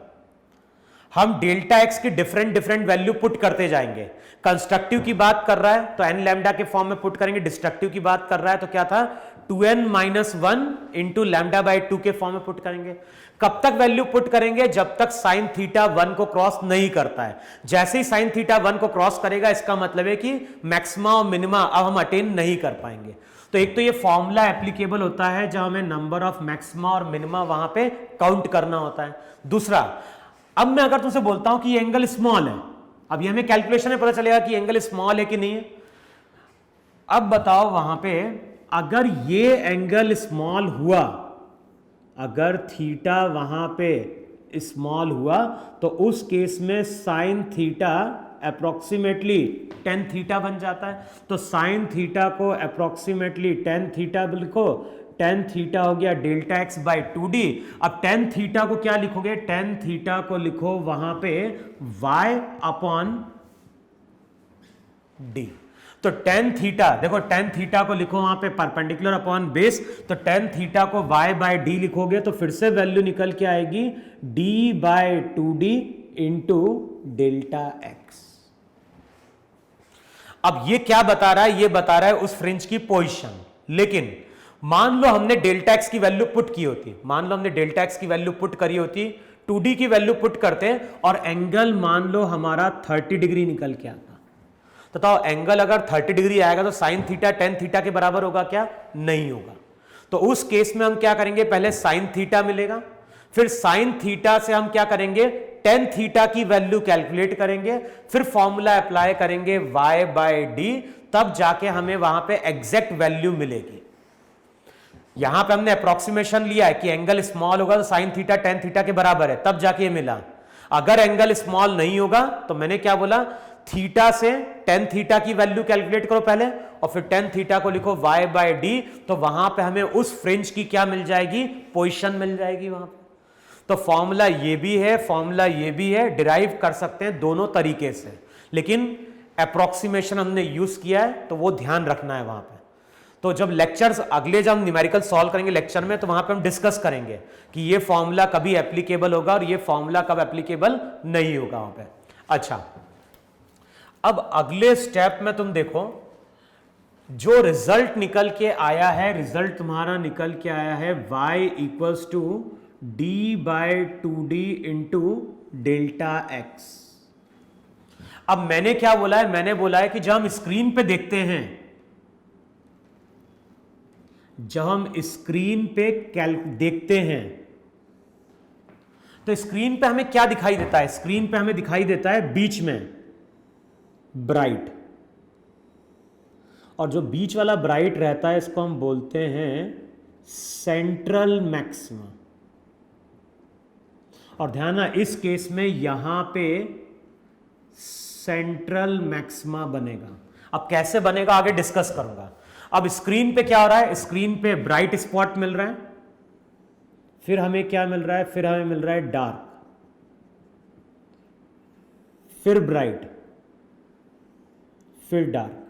हम डेल्टा x की डिफरेंट वैल्यू पुट करते जाएंगे। कंस्ट्रक्टिव की बात कर रहा है तो n लैम्डा के फॉर्म में पुट करेंगे, डिस्ट्रक्टिव की बात कर रहा है तो क्या था 2n minus 1 into lambda by 2 के फॉर्म में पुट करेंगे। कब तक वैल्यू पुट करेंगे? जब तक साइन थीटा 1 को क्रॉस नहीं करता है। जैसे ही साइन थीटा 1 को क्रॉस करेगा, इसका मतलब है कि मैक्सिमा और मिनिमा अब हम अटेन नहीं कर पाएंगे। तो एक तो ये फॉर्मूला एप्लीकेबल होता है जब हमें नंबर ऑफ मैक्सिमा और मिनिमा वहां पे काउंट करना होता है। दूसरा, अब मैं अगर तुमसे बोलता हूं कि ये एंगल स्मॉल है, अब ये हमें कैलकुलेशन में पता चलेगा कि एंगल स्मॉल है कि नहीं है। अब बताओ वहां पे अगर ये एंगल स्मॉल हुआ, अगर थीटा वहां पे स्मॉल हुआ, तो उस केस में sine theta approximately tan theta बन जाता है। तो साइन थीटा को अप्रोक्सीमेटली टेन थीटा लिखो, टेन थीटा हो गया डेल्टा एक्स बाई 2d। अब टेन थीटा को क्या लिखोगे? टेन थीटा को लिखो वहां पे y अपॉन d। तो टेन थीटा, देखो टेन थीटा को लिखो वहां पे परपेंडिकुलर अपॉन बेस, तो टेन थीटा को y बाय डी लिखोगे तो फिर से वैल्यू निकल के आएगी d by 2d into delta X. अब ये क्या बता रहा है? ये बता रहा है उस फ्रिंज की पोजीशन। लेकिन मान लो हमने डेल्टा एक्स की वैल्यू पुट की होती, मान लो हमने डेल्टा एक्स की वैल्यू पुट करी होती, 2d की वैल्यू पुट करते और एंगल मान लो हमारा 30 डिग्री निकल के आता, तो एंगल अगर 30 डिग्री आएगा तो साइन थीटा टेन थीटा के बराबर होगा क्या? नहीं होगा। तो उस केस में हम क्या करेंगे? पहले साइन थीटा मिलेगा, फिर साइन थीटा से हम क्या करेंगे? टेन थीटा की वैल्यू कैलकुलेट करेंगे, फिर फॉर्मूला अप्लाई करेंगे y बाय डी, तब जाके हमें वहां पे एग्जैक्ट वैल्यू मिलेगी। यहां पे हमने अप्रोक्सीमेशन लिया है कि एंगल स्मॉल होगा तो साइन थीटा टेन थीटा के बराबर है, तब जाके ये मिला। अगर एंगल स्मॉल नहीं होगा तो मैंने क्या बोला? थीटा से टेन थीटा की वैल्यू कैलकुलेट करो पहले, और फिर टेन थीटा को लिखो y बाय डी, तो वहां पे हमें उस फ्रिंज की क्या मिल जाएगी? पोजीशन मिल जाएगी वहां पे। तो फॉर्मूला ये भी है, फॉर्मूला ये भी है, डिराइव कर सकते हैं दोनों तरीके से, लेकिन अप्रोक्सीमेशन हमने यूज किया है तो वो ध्यान रखना है वहां पे। तो जब लेक्चर्स अगले जब हम न्यूमेरिकल सॉल्व करेंगे लेक्चर में, तो वहां पे हम डिस्कस करेंगे कि ये फॉर्मूला कभी एप्लीकेबल होगा और ये फॉर्मूला कब एप्लीकेबल नहीं होगा वहां पे। अच्छा, अब अगले स्टेप में तुम देखो, जो रिजल्ट निकल के आया है, रिजल्ट तुम्हारा निकल के आया है y equals to D by 2d into delta X. अब मैंने क्या बोला है? मैंने बोला है कि जब हम स्क्रीन पे देखते हैं, जब हम स्क्रीन पे देखते हैं तो स्क्रीन पे हमें क्या दिखाई देता है? स्क्रीन पे हमें दिखाई देता है बीच में ब्राइट, और जो बीच वाला ब्राइट रहता है इसको हम बोलते हैं सेंट्रल मैक्सिमा। और ध्यान ना, इस केस में यहां पे सेंट्रल मैक्सिमा बनेगा। अब कैसे बनेगा आगे डिस्कस करूंगा। अब स्क्रीन पे क्या हो रहा है? स्क्रीन पे ब्राइट स्पॉट मिल रहा है, फिर हमें क्या मिल रहा है? फिर हमें मिल रहा है डार्क, फिर ब्राइट, फिर डार्क,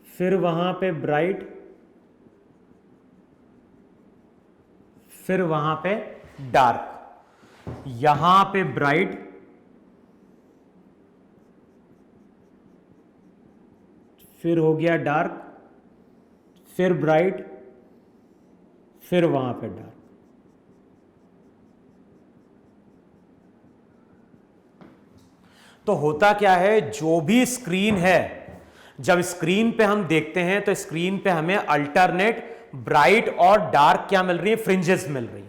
फिर वहां पे ब्राइट, फिर वहां पे डार्क, यहां पे ब्राइट, फिर हो गया डार्क, फिर ब्राइट, फिर वहां पे डार्क। तो होता क्या है? जो भी स्क्रीन है, जब स्क्रीन पे हम देखते हैं तो स्क्रीन पे हमें अल्टरनेट ब्राइट और डार्क क्या मिल रही है? फ्रिंजेस मिल रही है।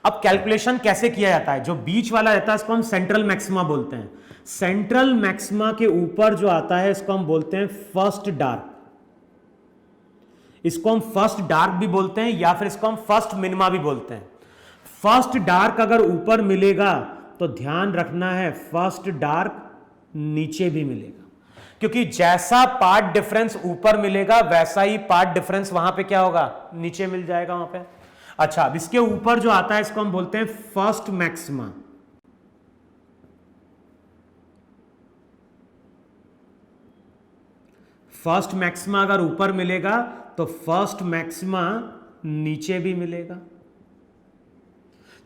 अब कैलकुलेशन कैसे किया जाता है? जो बीच वाला रहता है इसको हम सेंट्रल मैक्सिमा बोलते हैं। सेंट्रल मैक्सिमा के ऊपर जो आता है इसको हम बोलते हैं फर्स्ट डार्क। इसको हम फर्स्ट डार्क भी बोलते हैं या फिर इसको हम फर्स्ट मिनिमा भी बोलते हैं। फर्स्ट डार्क अगर ऊपर मिलेगा तो ध्यान रखना है फर्स्ट डार्क नीचे भी मिलेगा, क्योंकि जैसा पार्ट डिफरेंस ऊपर मिलेगा वैसा ही पार्ट डिफरेंस वहां पे क्या होगा? नीचे मिल जाएगा वहां पे। अच्छा, अब इसके ऊपर जो आता है इसको हम बोलते हैं फर्स्ट मैक्सिमा। फर्स्ट मैक्सिमा अगर ऊपर मिलेगा तो फर्स्ट मैक्सिमा नीचे भी मिलेगा।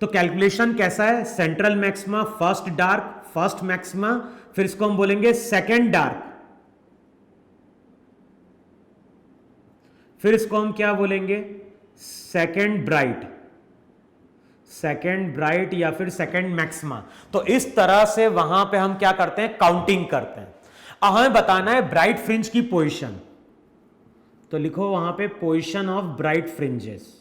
तो कैलकुलेशन कैसा है? Central maxima, first dark, first maxima, फिर इसको हम बोलेंगे सेकंड डार्क, फिर इसको हम क्या बोलेंगे, सेकेंड ब्राइट, सेकेंड ब्राइट या फिर सेकेंड मैक्सिमा। तो इस तरह से वहां पे हम क्या करते हैं, काउंटिंग करते हैं। अब हमें बताना है ब्राइट फ्रिंज की पोजीशन, तो लिखो वहां पे पोजीशन ऑफ ब्राइट फ्रिंजेस।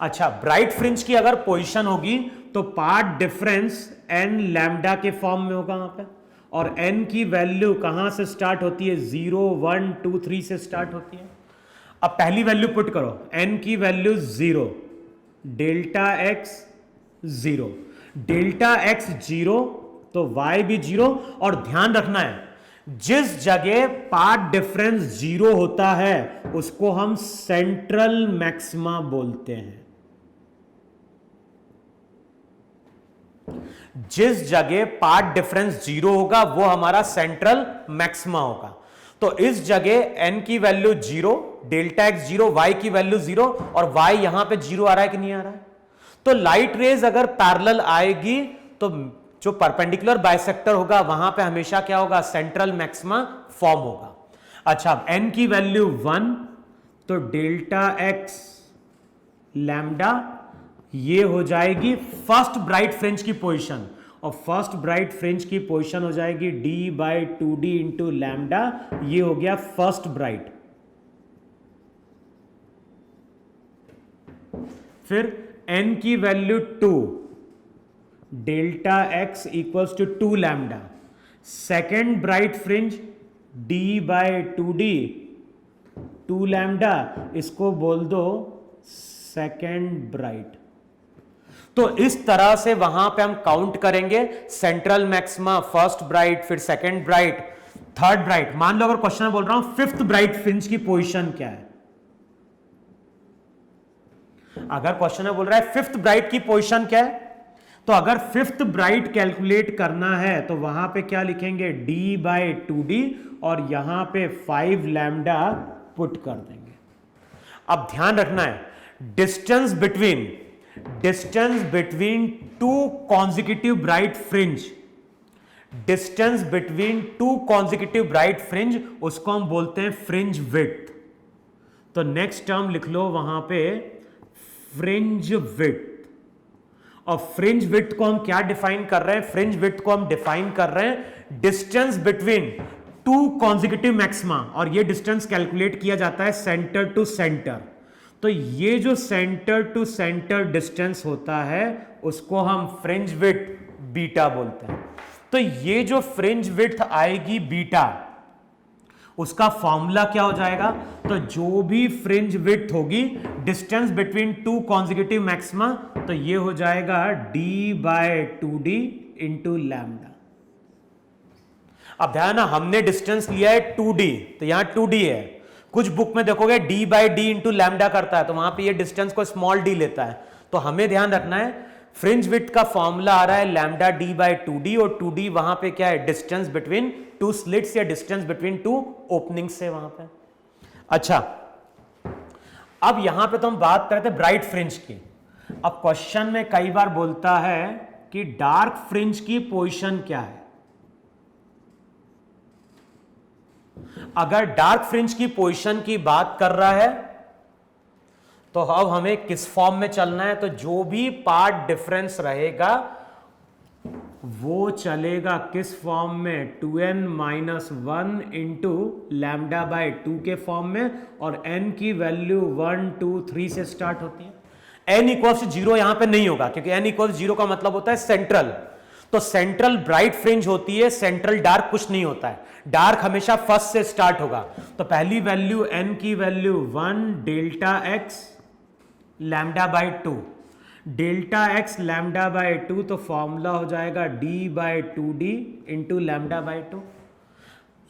अच्छा, ब्राइट फ्रिंज की अगर पोजीशन होगी तो पार्ट डिफरेंस एन लैम्डा के फॉर्म में होगा वहां पे, और एन की वैल्यू कहां से स्टार्ट होती है, 0 1 2 3 से स्टार्ट होती है। अब पहली वैल्यू पुट करो, एन की value 0, delta x 0, delta x 0 तो y भी 0, और ध्यान रखना है जिस जगह पार्ट डिफरेंस 0 होता है उसको हम सेंट्रल मैक्सिमा बोलते हैं। जिस जगह पार्ट डिफरेंस 0 होगा वो हमारा सेंट्रल मैक्सिमा होगा। तो इस जगह n की वैल्यू 0, डेल्टा एक्स 0, y की वैल्यू 0, और y यहां पे 0 आ रहा है कि नहीं आ रहा है। तो लाइट रेज अगर पैरेलल आएगी तो जो परपेंडिकुलर बाइसेक्टर होगा वहां पे हमेशा क्या होगा, सेंट्रल मैक्सिमा फॉर्म होगा। अच्छा, अब n की वैल्यू 1, तो डेल्टा एक्स लैम्डा ये हो जाएगी फर्स्ट ब्राइट फ्रिंज की पोजीशन, और फर्स्ट ब्राइट फ्रिंज की पोजीशन हो जाएगी d/2d इंटू लैम्डा, ये हो गया फर्स्ट ब्राइट। फिर n की value 2, delta x equals to 2 lambda, second bright fringe d/2d 2 lambda, इसको बोल दो सेकेंड ब्राइट। तो इस तरह से वहां पे हम काउंट करेंगे, सेंट्रल मैक्सिमा, फर्स्ट ब्राइट, फिर सेकेंड ब्राइट, थर्ड ब्राइट। मान लो अगर क्वेश्चन में बोल रहा हूं फिफ्थ ब्राइट फ्रिंज की पोजीशन क्या है, अगर क्वेश्चन में बोल रहा है फिफ्थ ब्राइट की पोजीशन क्या है, तो अगर फिफ्थ ब्राइट कैलकुलेट करना है तो वहां पे क्या लिखेंगे, d/2d, और यहां पे 5 लैम्डा पुट कर देंगे। अब ध्यान रखना है, distance between two consecutive bright fringe, distance between two consecutive bright fringe, उसको हम बोलते हैं फ्रिंज विड्थ। तो नेक्स्ट टर्म लिख लो वहां पे फ्रिंज विड्थ। और फ्रिंज विड्थ को हम क्या डिफाइन कर रहे हैं, फ्रिंज विड्थ को हम डिफाइन कर रहे हैं distance between two consecutive maxima, और ये डिस्टेंस कैलकुलेट किया जाता है सेंटर टू सेंटर। तो ये जो सेंटर टू सेंटर डिस्टेंस होता है उसको हम फ्रिंज विड्थ बीटा बोलते हैं। तो ये जो फ्रिंज विड्थ आएगी बीटा, उसका फॉर्मूला क्या हो जाएगा, तो जो भी फ्रिंज विड्थ होगी distance between two consecutive maxima, तो ये हो जाएगा d/2d इंटू लैम्डा। अब ध्यान ना, हमने डिस्टेंस लिया है 2d, तो यहां 2d है। कुछ बुक में देखोगे d/d इंटू लैम्डा करता है, तो वहां पे ये डिस्टेंस को स्मॉल d लेता है। तो हमें ध्यान रखना है फ्रिंज विड्थ का फॉर्मूला आ रहा है लैम्डा d/2d, और 2d वहां पे क्या है, डिस्टेंस बिटवीन टू स्लिट्स या डिस्टेंस बिटवीन टू ओपनिंग से वहां पे। अच्छा, अब यहां पे तो हम बात करते हैं ब्राइट फ्रिंज की। अब क्वेश्चन में कई बार बोलता है कि डार्क फ्रिंज की पोजीशन क्या है। अगर डार्क फ्रिंज की पोजीशन की बात कर रहा है तो अब हमें किस फॉर्म में चलना है, तो जो भी पार्ट डिफरेंस रहेगा वो चलेगा किस फॉर्म में, 2n-1 इंटू λ/2 के फॉर्म में, और n की वैल्यू 1 2 3 से स्टार्ट होती है। n इक्वल्स टू 0 यहां पे नहीं होगा, क्योंकि n इक्वल्स 0 का मतलब होता है सेंट्रल। तो सेंट्रल ब्राइट फ्रिंज होती है, सेंट्रल डार्क कुछ नहीं होता है, डार्क हमेशा फर्स्ट से स्टार्ट होगा। तो पहली वैल्यू n की value 1 delta x λ/2, delta x λ/2, तो फॉर्मूला हो जाएगा d/2d इंटू λ/2,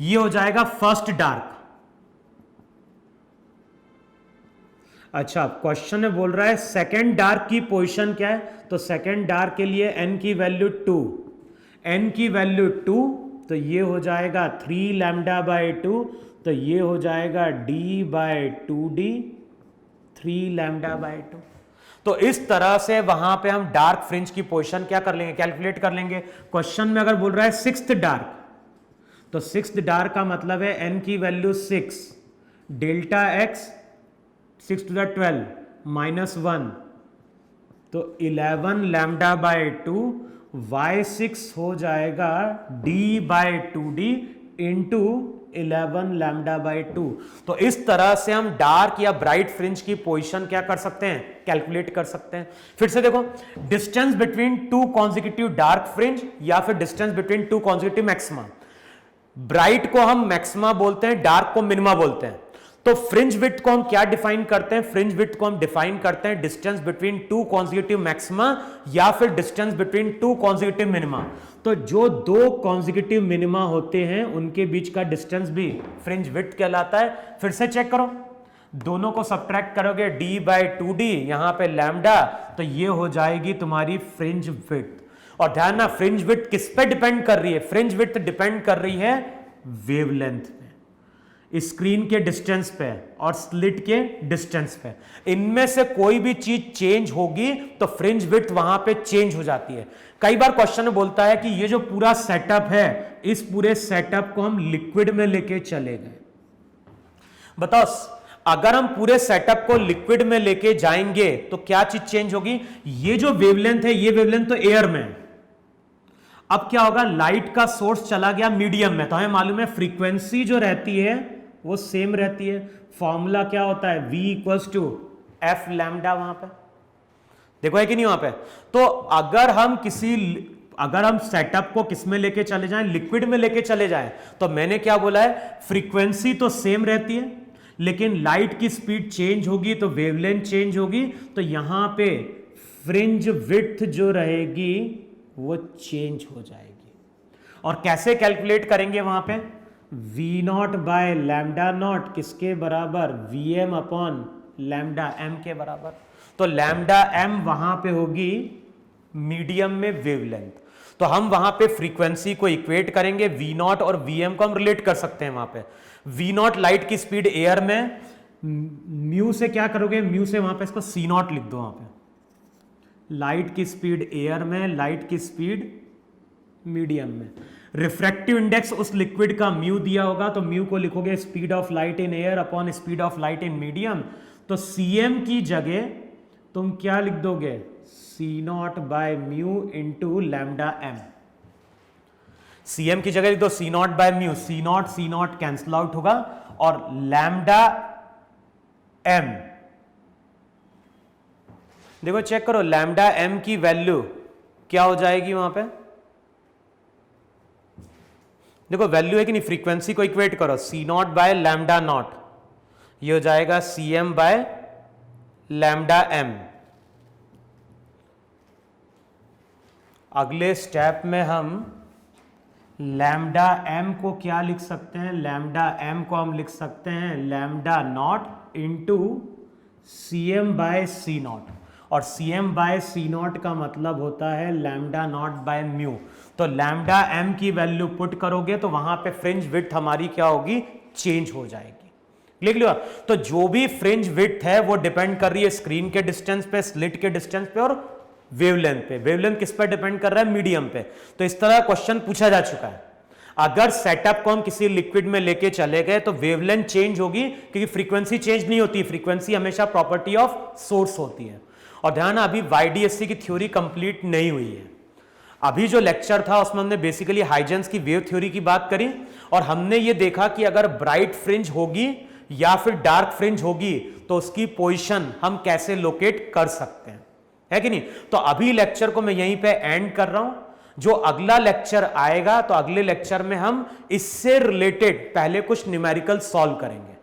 ये हो जाएगा फर्स्ट डार्क। अच्छा, क्वेश्चन में बोल रहा है सेकेंड डार्क की पोजीशन क्या है, तो सेकेंड डार्क के लिए n की वैल्यू 2, n की वैल्यू 2, तो ये हो जाएगा 3 λ/2, तो ये हो जाएगा d/2d 3 λ/2। तो इस तरह से वहां पे हम डार्क फ्रिंज की पोजीशन क्या कर लेंगे, कैलकुलेट कर लेंगे। क्वेश्चन में अगर बोल रहा है सिक्स्थ डार्क, तो 6th डार्क का मतलब है n की value 6, delta x 6 to the 12 -1, तो 11 लैम्डा बाय 2, y6 हो जाएगा d/2d इंटू 11 लैम्डा बाय 2। तो इस तरह से हम डार्क या ब्राइट फ्रिंज की पोजीशन क्या कर सकते हैं, कैलकुलेट कर सकते हैं। फिर से देखो, distance between two consecutive dark fringe या फिर distance between two consecutive maxima. Bright को हम मैक्सिमा बोलते हैं, डार्क को मिनिमा बोलते हैं। तो फ्रिंज विड्थ को हम क्या डिफाइन करते हैं, फ्रिंज विड्थ को हम डिफाइन करते हैं distance between two consecutive maxima या फिर distance between two consecutive minima. तो जो दो कॉन्जिक्यूटिव मिनिमा होते हैं उनके बीच का डिस्टेंस भी फ्रिंज विड्थ कहलाता है। फिर से चेक करो, दोनों को सब्ट्रैक्ट करोगे d/2d, यहां पे लैम्डा, तो ये हो जाएगी तुम्हारी फ्रिंज विड्थ। और ध्यान ना, फ्रिंज विड्थ किस पे डिपेंड कर रही है, फ्रिंज विड्थ डिपेंड कर रही है वेवलेंथ पे, स्क्रीन के डिस्टेंस पे और स्लिट के डिस्टेंस पे। इनमें से कोई भी चीज चेंज होगी तो फ्रिंज विड्थ वहां पे चेंज हो जाती है। कई बार क्वेश्चन में बोलता है कि ये जो पूरा सेटअप है, इस पूरे सेटअप को हम लिक्विड में लेके चले गए। बताओ, अगर हम पूरे सेटअप को लिक्विड में लेके जाएंगे तो क्या चीज चेंज होगी, ये जो वेवलेंथ है, ये वेवलेंथ तो एयर में है। अब क्या होगा, लाइट का सोर्स चला गया मीडियम में, तो हमें मालूम है फ्रीक्वेंसी जो रहती है वो सेम रहती है। फॉर्मूला क्या होता है, v = f लैम्डा, वहां पे देखो है कि नहीं वहां पे। तो अगर हम सेटअप को किस में लेके चले जाएं, लिक्विड में लेके चले जाएं, तो मैंने क्या बोला है, फ्रीक्वेंसी तो सेम रहती है लेकिन लाइट की स्पीड चेंज होगी तो वेवलेंथ चेंज होगी। तो यहां पे फ्रिंज विड्थ जो रहेगी वो चेंज हो जाएगी। और कैसे कैलकुलेट करेंगे वहां पे, v0/λ0 किसके बराबर, Vm/λm के बराबर। तो लैम्डा m वहां पे होगी मीडियम में वेवलेंथ। तो हम वहां पे फ्रीक्वेंसी को इक्वेट करेंगे, v0 और vm को हम रिलेट कर सकते हैं। वहां पे v0 लाइट की स्पीड एयर में, म्यू से क्या करोगे, म्यू से वहां पे इसको c0 लिख दो। वहां पे लाइट की स्पीड एयर में, लाइट की स्पीड मीडियम में। रिफ्रैक्टिव इंडेक्स उस लिक्विड का म्यू दिया होगा, तो म्यू को लिखोगे speed of light in air upon speed of light in medium. तो cm की जगह तुम क्या लिख दोगे, c0/μ into lambda m। cm की जगह लिख दो c0/μ, c0 कैंसल आउट होगा और लैम्डा m, देखो चेक करो, लैम्डा m की वैल्यू क्या हो जाएगी वहां पे, देखो वैल्यू है कि नहीं, फ्रीक्वेंसी को इक्वेट करो, c0/λ0, ये हो जाएगा cm/λm। अगले स्टेप में हम लैम्डा m को क्या लिख सकते हैं, लैम्डा m को हम लिख सकते हैं λ0 इंटू cm/c0। और cm/c0 का मतलब होता है λ0/μ। तो लैम्डा m की वैल्यू पुट करोगे तो वहां पे फ्रिंज विड्थ हमारी क्या होगी, चेंज हो जाएगी। लिख लिया। तो जो भी फ्रिंज विड्थ है वो डिपेंड कर रही है स्क्रीन के डिस्टेंस पे, स्लिट के डिस्टेंस पे और वेवलेंथ पे। वेवलेंथ किस पे डिपेंड कर रहा है, मीडियम पे। तो इस तरह क्वेश्चन पूछा जा चुका है। अगर सेटअप को हम किसी लिक्विड में लेके चले गए तो वेवलेंथ चेंज होगी, क्योंकि फ्रीक्वेंसी चेंज नहीं होती, फ्रीक्वेंसी हमेशा प्रॉपर्टी ऑफ सोर्स होती है। और ध्यान, अभी YDSC की थ्योरी कंप्लीट नहीं हुई है। अभी जो लेक्चर था उसमें हमने बेसिकली हाइजेंस की वेव थ्योरी की बात करी और हमने ये देखा कि अगर ब्राइट फ्रिंज होगी या फिर डार्क फ्रिंज होगी तो उसकी पोजीशन हम कैसे लोकेट कर सकते हैं, है कि नहीं। तो अभी लेक्चर को मैं यहीं पे एंड कर रहा हूं। जो अगला लेक्चर आएगा तो अगले लेक्चर में हम इससे रिलेटेड पहले कुछ न्यूमेरिकल सॉल्व करेंगे।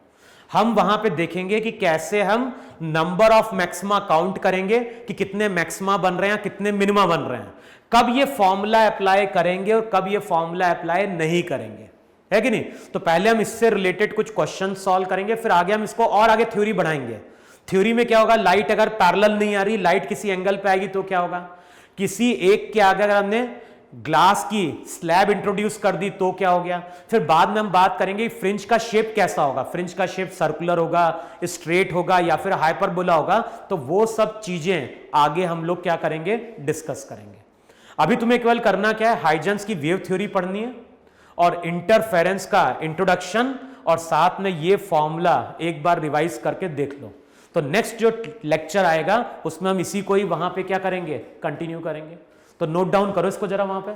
हम वहां पे देखेंगे कि कैसे हम नंबर ऑफ मैक्सिमा काउंट करेंगे कि कितने मैक्सिमा बन रहे हैं, कितने मिनिमा बन रहे हैं, कब ये फॉर्मूला अप्लाई करेंगे और कब ये फॉर्मूला अप्लाई नहीं करेंगे, है कि नहीं। तो पहले हम इससे रिलेटेड कुछ क्वेश्चन सॉल्व करेंगे, फिर आगे हम इसको और आगे थ्योरी बढ़ाएंगे। थ्योरी में क्या होगा, लाइट अगर पैरेलल नहीं आ रही, लाइट किसी एंगल पे आएगी तो क्या होगा, किसी एक के आगे अगर हमने ग्लास की स्लैब इंट्रोड्यूस कर दी तो क्या हो गया। फिर बाद में हम बात करेंगे फ्रिंज का शेप कैसा होगा, फ्रिंज का शेप सर्कुलर होगा, स्ट्रेट होगा या फिर हाइपरबोला होगा। तो वो सब चीजें आगे हम लोग क्या करेंगे, डिस्कस करेंगे। अभी तुम्हें केवल करना क्या है, हाइजेंस की वेव थ्योरी पढ़नी है और इंटरफेरेंस का इंट्रोडक्शन, और साथ में ये फॉर्मूला एक बार रिवाइज करके देख लो। तो नेक्स्ट जो लेक्चर आएगा उसमें हम इसी को ही वहां पे क्या करेंगे, कंटिन्यू करेंगे। तो नोट डाउन करो इसको जरा वहां पे।